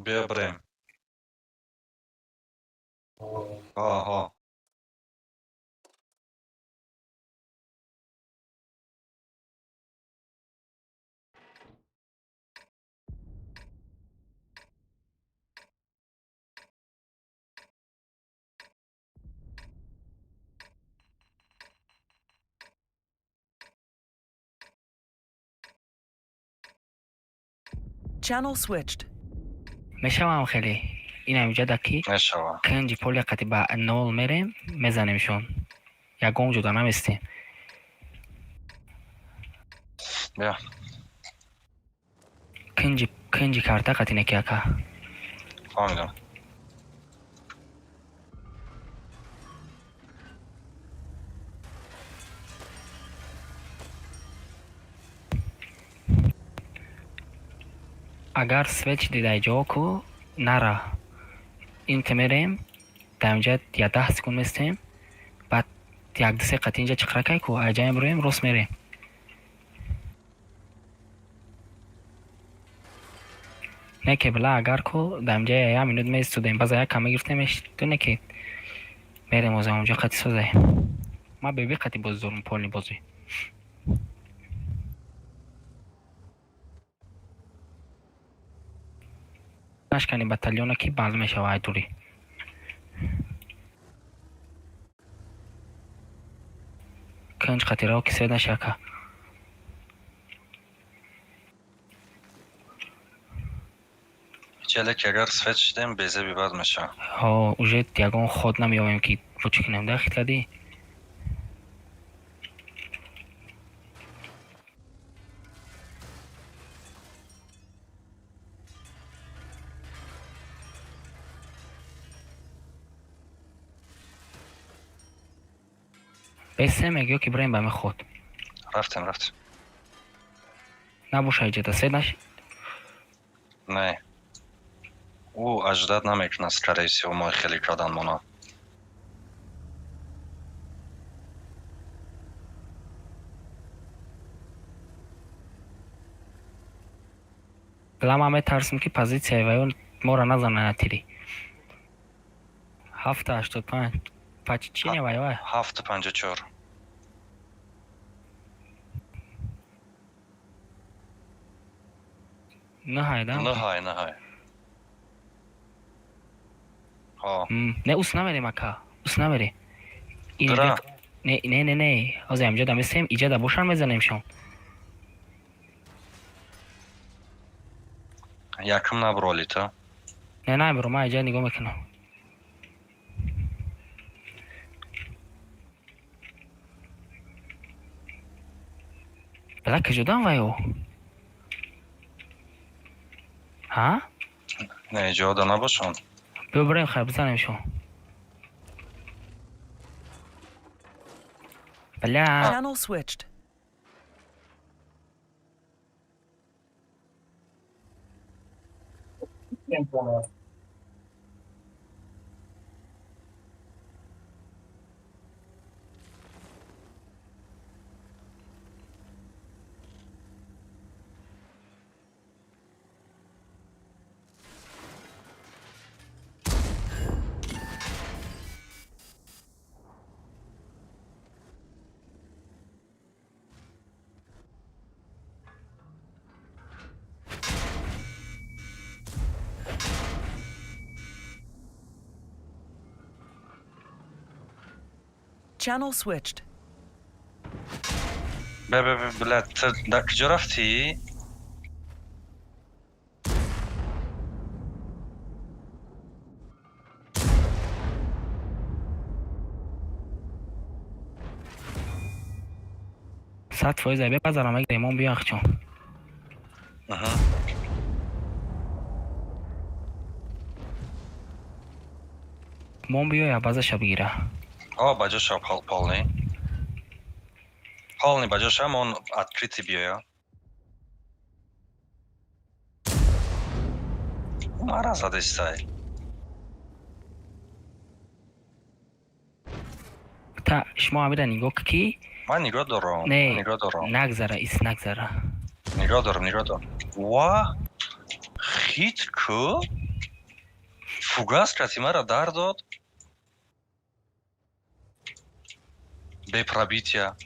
بیا بریم. آها. Channel switched. میشم خیلی این اینجا دکی نشوام. کنجی پولی قطعی با نول میریم میزنیمشون یکم جدا نمیستیم. بیا. کنجی کارتا قطعی نکیا که فهمیدم. اگر سویچ دیده جا کو نرا این تمیریم در اینجا 10 سکون میستیم بعد як ду се қат инҷа чиқракай ку аҷаем роем рост мерем. не ки била агар ку дамҷа я минут меистудем база як кама гирфтемеш дуне ки мерем озам онҷа қати созай. ма беби қати бози дорум полни бози. нашкани батальона ки бал мешава айдури. کنج خطیره که سوید نشکه چله که اگر سفید شدیم بیزه بی بد میشه ها اوجه دیگون خود نمیاویم که بچه کنیم ده خیلی دی بسه میگه که بریم به خود رفتیم نباشه ایجا دسته نشی نه او اجداد نمیکنه скорее всего ما خیلی کردن مانا بلام همه ترسیم که پازیسیه و ما را نزنه نتیری 785 پچ چینه وای وای 754 نه های دام نه های ها نه اوس نمیری مکا اوس نمیری درا نه از امجا دم سیم ایجا دا بوشن میزنیم شون یکم نبرولی تا نه برو ما ایجا نگاه میکنم بلک جدا وایو ها نه جدا نباشون بیا بریم خیلی بزنیم شون بله Channel switched. Channel switched. بلد در کجا رفتی؟ ساعت فایز بیا بذارم اگه ایمان بیا چون مون بیا یا بازش بگیره баҷа шаб полни баҷа шаб он открытый биёя мара задестай та шумо амира нигоҳ ки ман нигоҳ дорам нагзара ис нагзара нигоҳ дорам ва хит ку фугас кати мара дар дод без пробития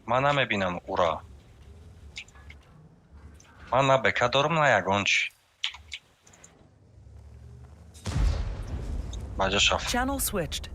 ман намебинам ура ман на бека дорам на ягон чи баҷа шаф Channel switched.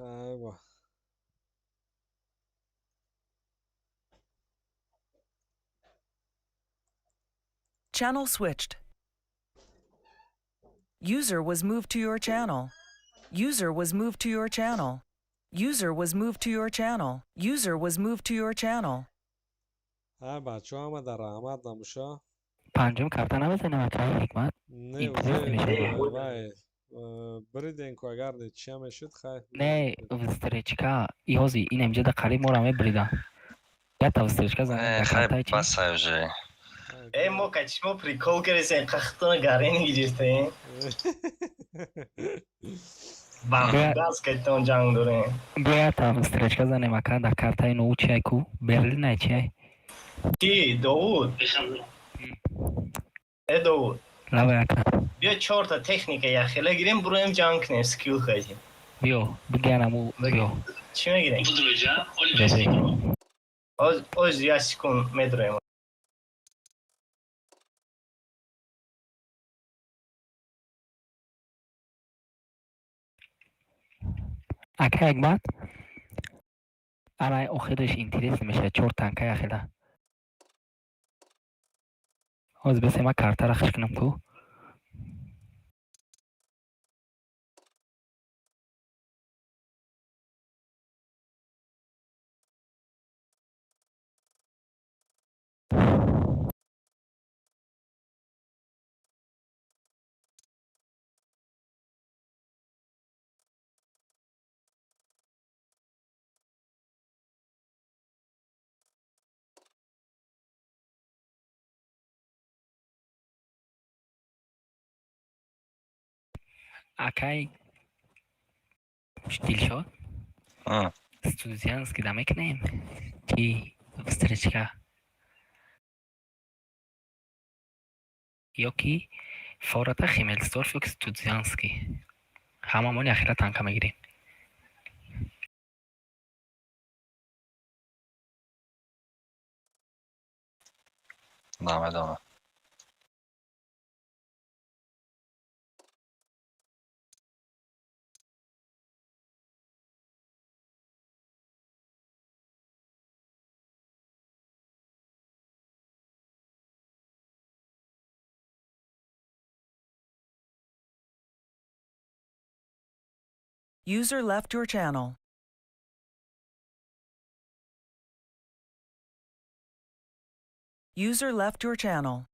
айва. Channel switched. User was moved to your channel. User was moved to your channel. User was moved to your channel. User was moved to your channel. ها بچه ها همه در رحمت نموشا. پنجم کفتن نمیزنیم اکای حکمت. نه وای بریدین که اگر نیچی همه شد خیلی نه وسترچکا یازی این امجد قریب ما رو همه بریدن. یا تا وسترچکا زنیم خیلی بس هجه ای موقع چشما پریکول کردیم قختون گرینی گیرتیم دست کتون جنگ داریم بیا تا وسترچکا زنیم اکا در کارتای نو چی کو برلین چی کی داوود ای داوود لبه اکا بیا 4 تا تکنیک یخیله گیریم برویم جنگ کنیم سکیل خواهیم بیا بگیرم بیا چی میگیریم؟ از یا سکون میدرویم اکا حکمت آرای آخرش اینترس میشه 4 تانکای اخیره از بس ما کارتا را خش کنم کو акай штил шод студентский да мекнем ки встречка ёки фората химельсторф ёки студентский ҳамамон ахира танка мегирем دامه User left your channel. User left your channel.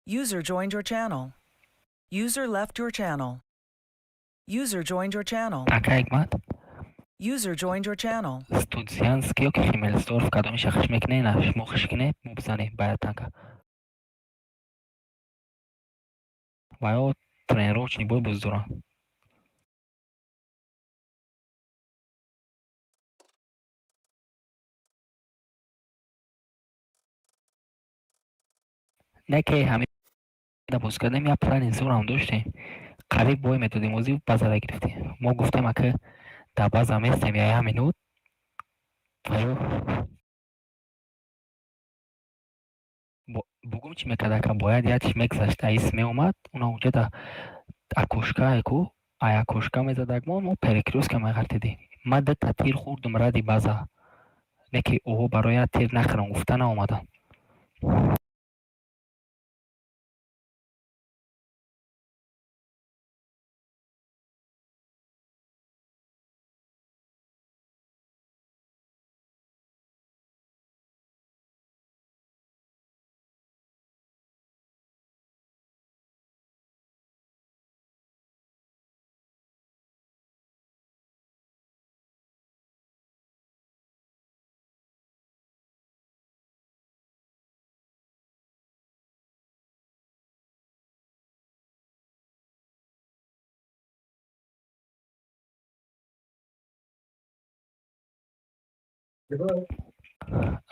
User joined your channel. User left your channel. User joined your channel. акай حکمت User joined your channel. студентский ёки химельсторф кадомиша хиш мекне на шмо хиш кине мубзане бая танка ва ё тренировочный бой буздурам не ки ҳамин да боз кардем я плани зурам доштем қариб бой методем озӣ базара гирифтем мо гуфтем ака да база местем я минут ва ё бугум чӣ мекард ака бояд ячиш мегзашт аис меомад уна унҷа да акушкае ку ай акушка мезадагмон мо перекрёстка меғартидем ма дата тир хурдум ради база не ки оҳо барои я тир нахӯрам гуфта наомадам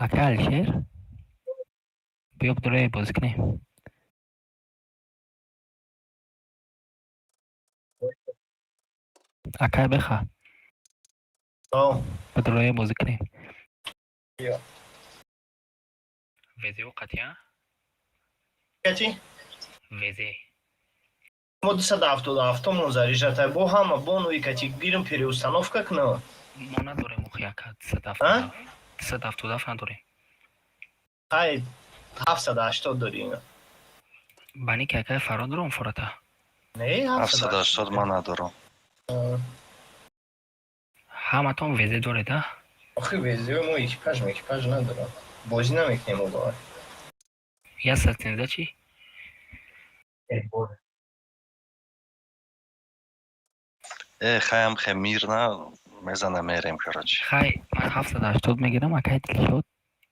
ака Алишер биё бдурӯи бозӣ кунем. Ака беха бдурӯи бозӣ кунем. Везе оқатия Кати? везе Мо 277 мон заряжатай бо ҳама бонуи кати гирим переустановка кунам. мо надорем охи ака 277 надорем. Хай 780 дорем. Бани ки ака фаро дорам форота. Не 780 ман надорам. Ҳаматон везе доред а? Охи везе мо экипаж надорам. Бозӣ намекунем мо. Я сатинза чӣ? хаям хе мирна мезанам мерем короче. Хай ман 780 мегирам ака дилшод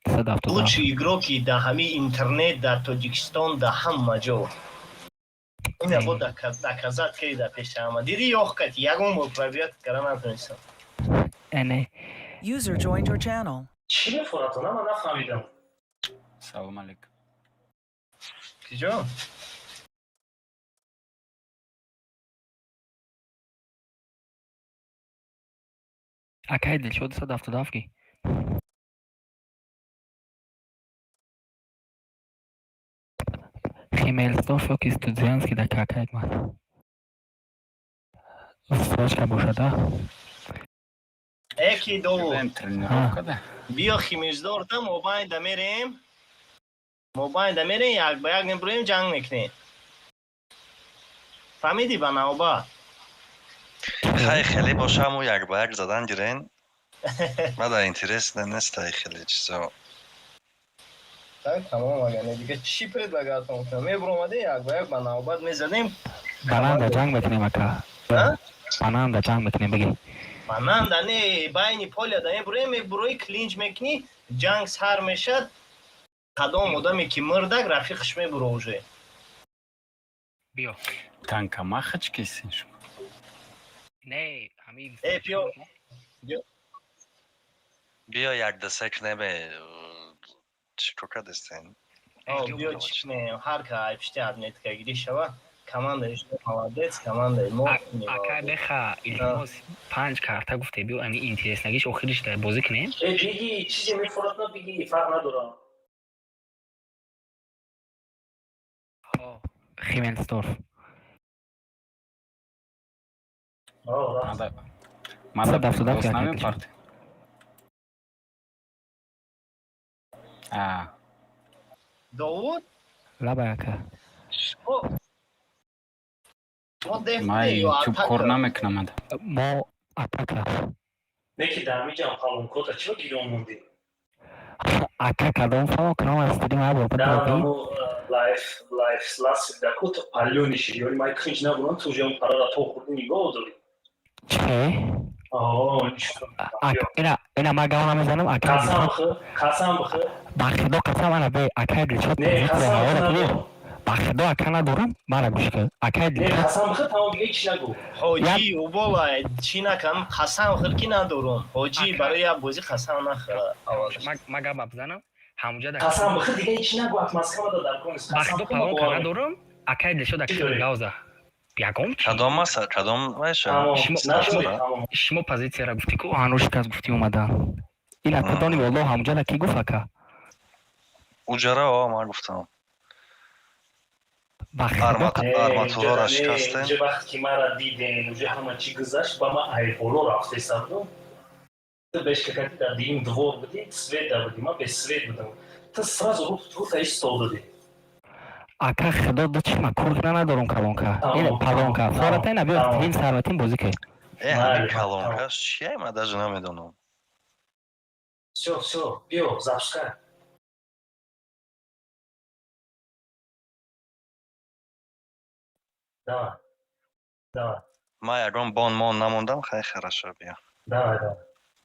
270. Лучший игроки да ҳами интернет дар Тоҷикистон да ҳама ҷо. Ина бо доказат ки да пеша ама диди ёх кати ягон бор пробият кара натонистам. Эне User joined your channel. чӣ мефоратона ман нафаҳмидам. Салом Алейк. Киҷо? акай дилшод 277 ки химелстов ёки студиянский да какайт ман срочка бошада Эки до Тренировка да. биё химиздор да мобайн да мерем як ба як мебурем ҷанг мекунем. фаҳмидӣ ба навба? хай хеле бошаму як ба як задан гирен. мада интерес нестай хеле чизо. Так тамом агане дига чӣ предлагатон кунам? Мебуромаде як ба як ба навбат мезадем. бананда ҷанг мекунем ака. бананда ҷанг мекунем бигӣ. Бананда не байни поля да мебурем мебурои клинч мекунӣ ҷанг сар мешад. Кадом одаме ки мырдак рафиқаш мебуро уже. биё Танка махач кисин шумо. не ҳамин биё биё як дасак небе чикока дестен. биё чикнем ҳар ка пишти адметка гирӣ шава команда молодец команда мо ака беха илтимос 5 карта гуфте биё ани интереснагиш охириш да бозӣ кунем. биги чизе мефоратна биги фарқ надорам. химелстов Мада Садав, основным як парти. Довуд лаба ака мо Май дефте чуб кор намекунам ада. мо атака не ки дар миҷам фалонкота чиро гирон монди. ака кадом фало кунам астрим або даму лайф ласвиль да кото палёни шиёри май кринч набурам ту ҷам парара то хурди нигоҳ дори. чӣ ина ма гав намезанам ака қасам бихӯр бахшидо қасам ана бе ака дилшод бахшидо ака надорам мара гӯш кар ака дилшод қасам бихӯр тамом дига ҳеч нагӯ. ҳоҷӣ убола чӣ накам қасам хӯр ки надорум ҳоҷӣ барои як бозӣ қасам нахӯра ма габа бизанам ҳамуҷа да қасам бихӯр дига ҳеч нагӯ атмаскамада дар конис бахшидо палон ка надорам ака дилшод ака гавза ягом кадом маса кадом вайша шумо позитсияра гуфтӣ ку ҳанӯ шикаст гуфтӣ омадан ина кудони волло ҳамуҷа да ки гуфт ака уҷара ман гуфтам бахшидо арматурора шикастем. уже вақте ки мара дидем уже ҳама чӣ гузашт ба ман ай боло рафте сардум бешкакати дар дигим двор будӣ свет дар будӣ ман без свет будам ты сразу рута истодади ака худо до чӣ ма куркна надорум калонка ина палонка фората ина биё тим сарватим бозӣ кай ҳамин калонкаш чие ман даже намедонам. всё биё запускай. давай ман ягон бон мон намондам хай хорошо биё давай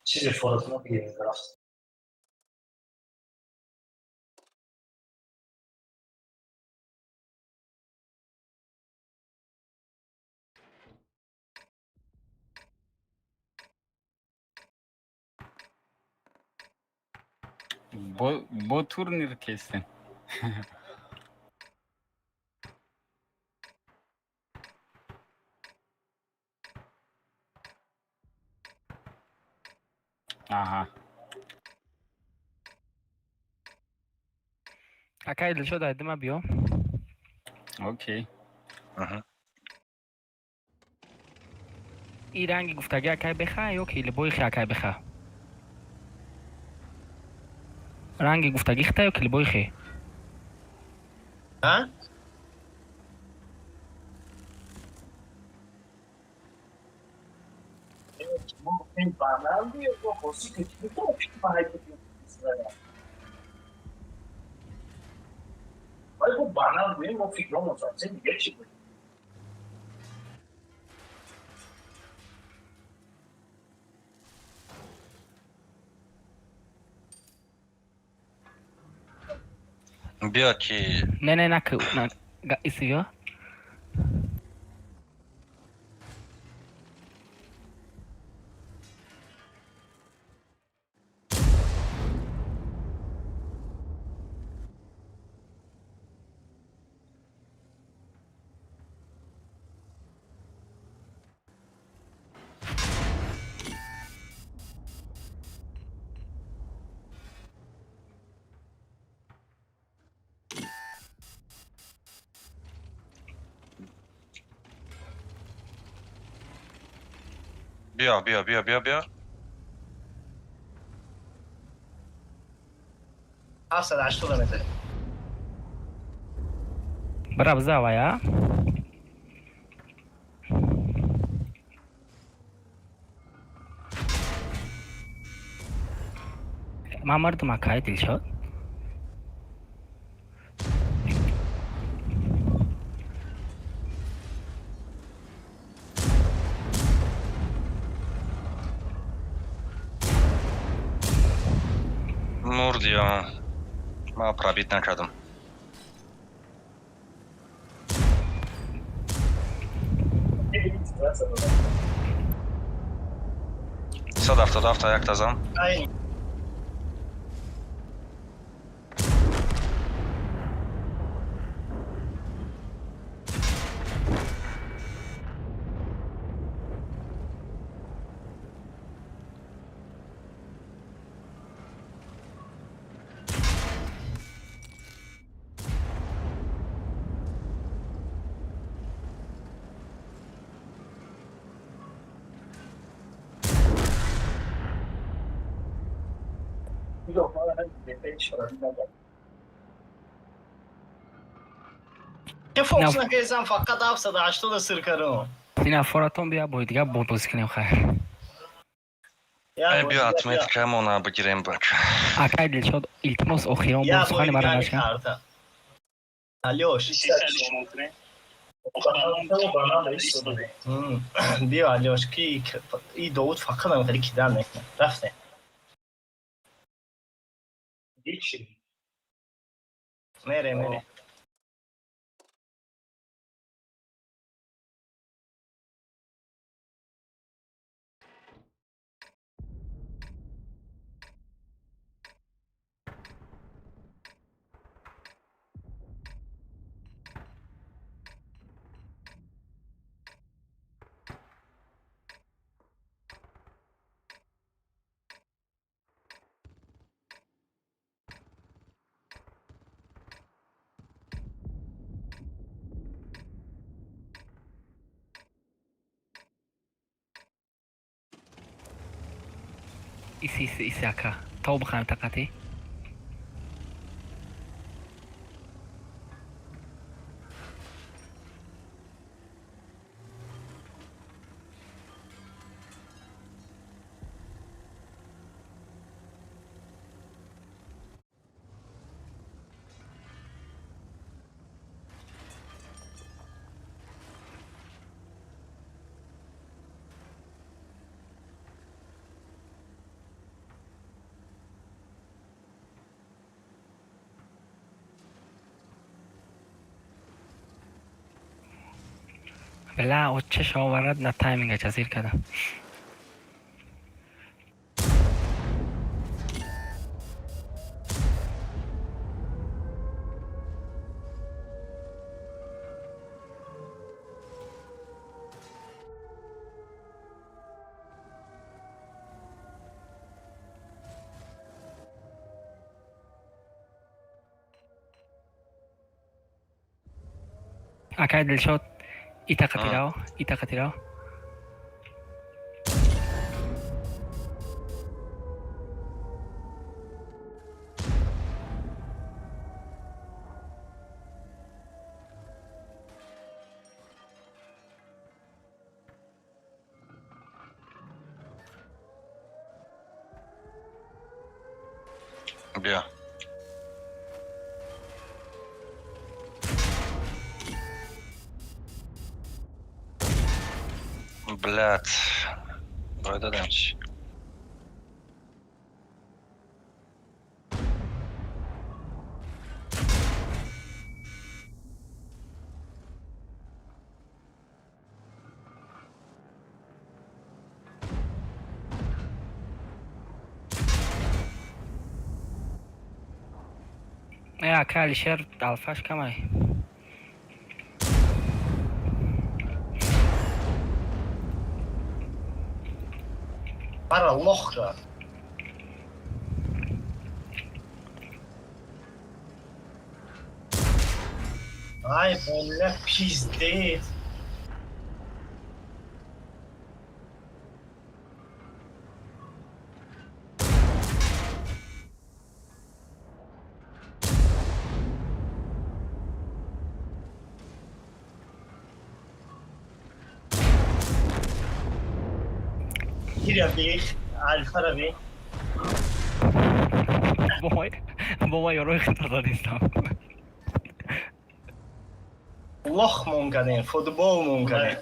чизе форатона бигирем рафт. бо турнир кестен. Аҳа. Акай Дилшод айдима биё. Окей. Аҳа. این رنگ گفتگی اکای بخواه یا که لبوی خی اکای بخواه؟ رنگ گفتگی خطا یا که لبوی خی؟ ها؟ بیا که نه ایسی بیا. بیا 780 متر. برا بزاوا یا ما مردم اکای دلشاد مرد یا ما پرابیت نکردم. صد هفتاد یک تازم. چه فوکس نکیزم فقط 780 سر کردم. این افراتون بیا باید دیگه بوز کنیم خیر. بیا اتمیت که مونه بگیریم بک. اکای دلشاد التماس اخیران بوز خانی برای نشکن. علیوش بیا علیوش کی ای داود فقط نمیتونی کدام نکنه رفته میره ایسی اکا تو بخوایم تقاطی بلا او چه آورد نه تایمینگ جزیر کردم акай дилшод итақатирао Бия. Блядь. Давай дадам чи. акай Алишер алфаш камай Пара лохра. Ай, бля, пиздец. Гиря бих, альфара бих. бомай ёрои хатарда нестам Лох мон кардем, футбол мон кардем.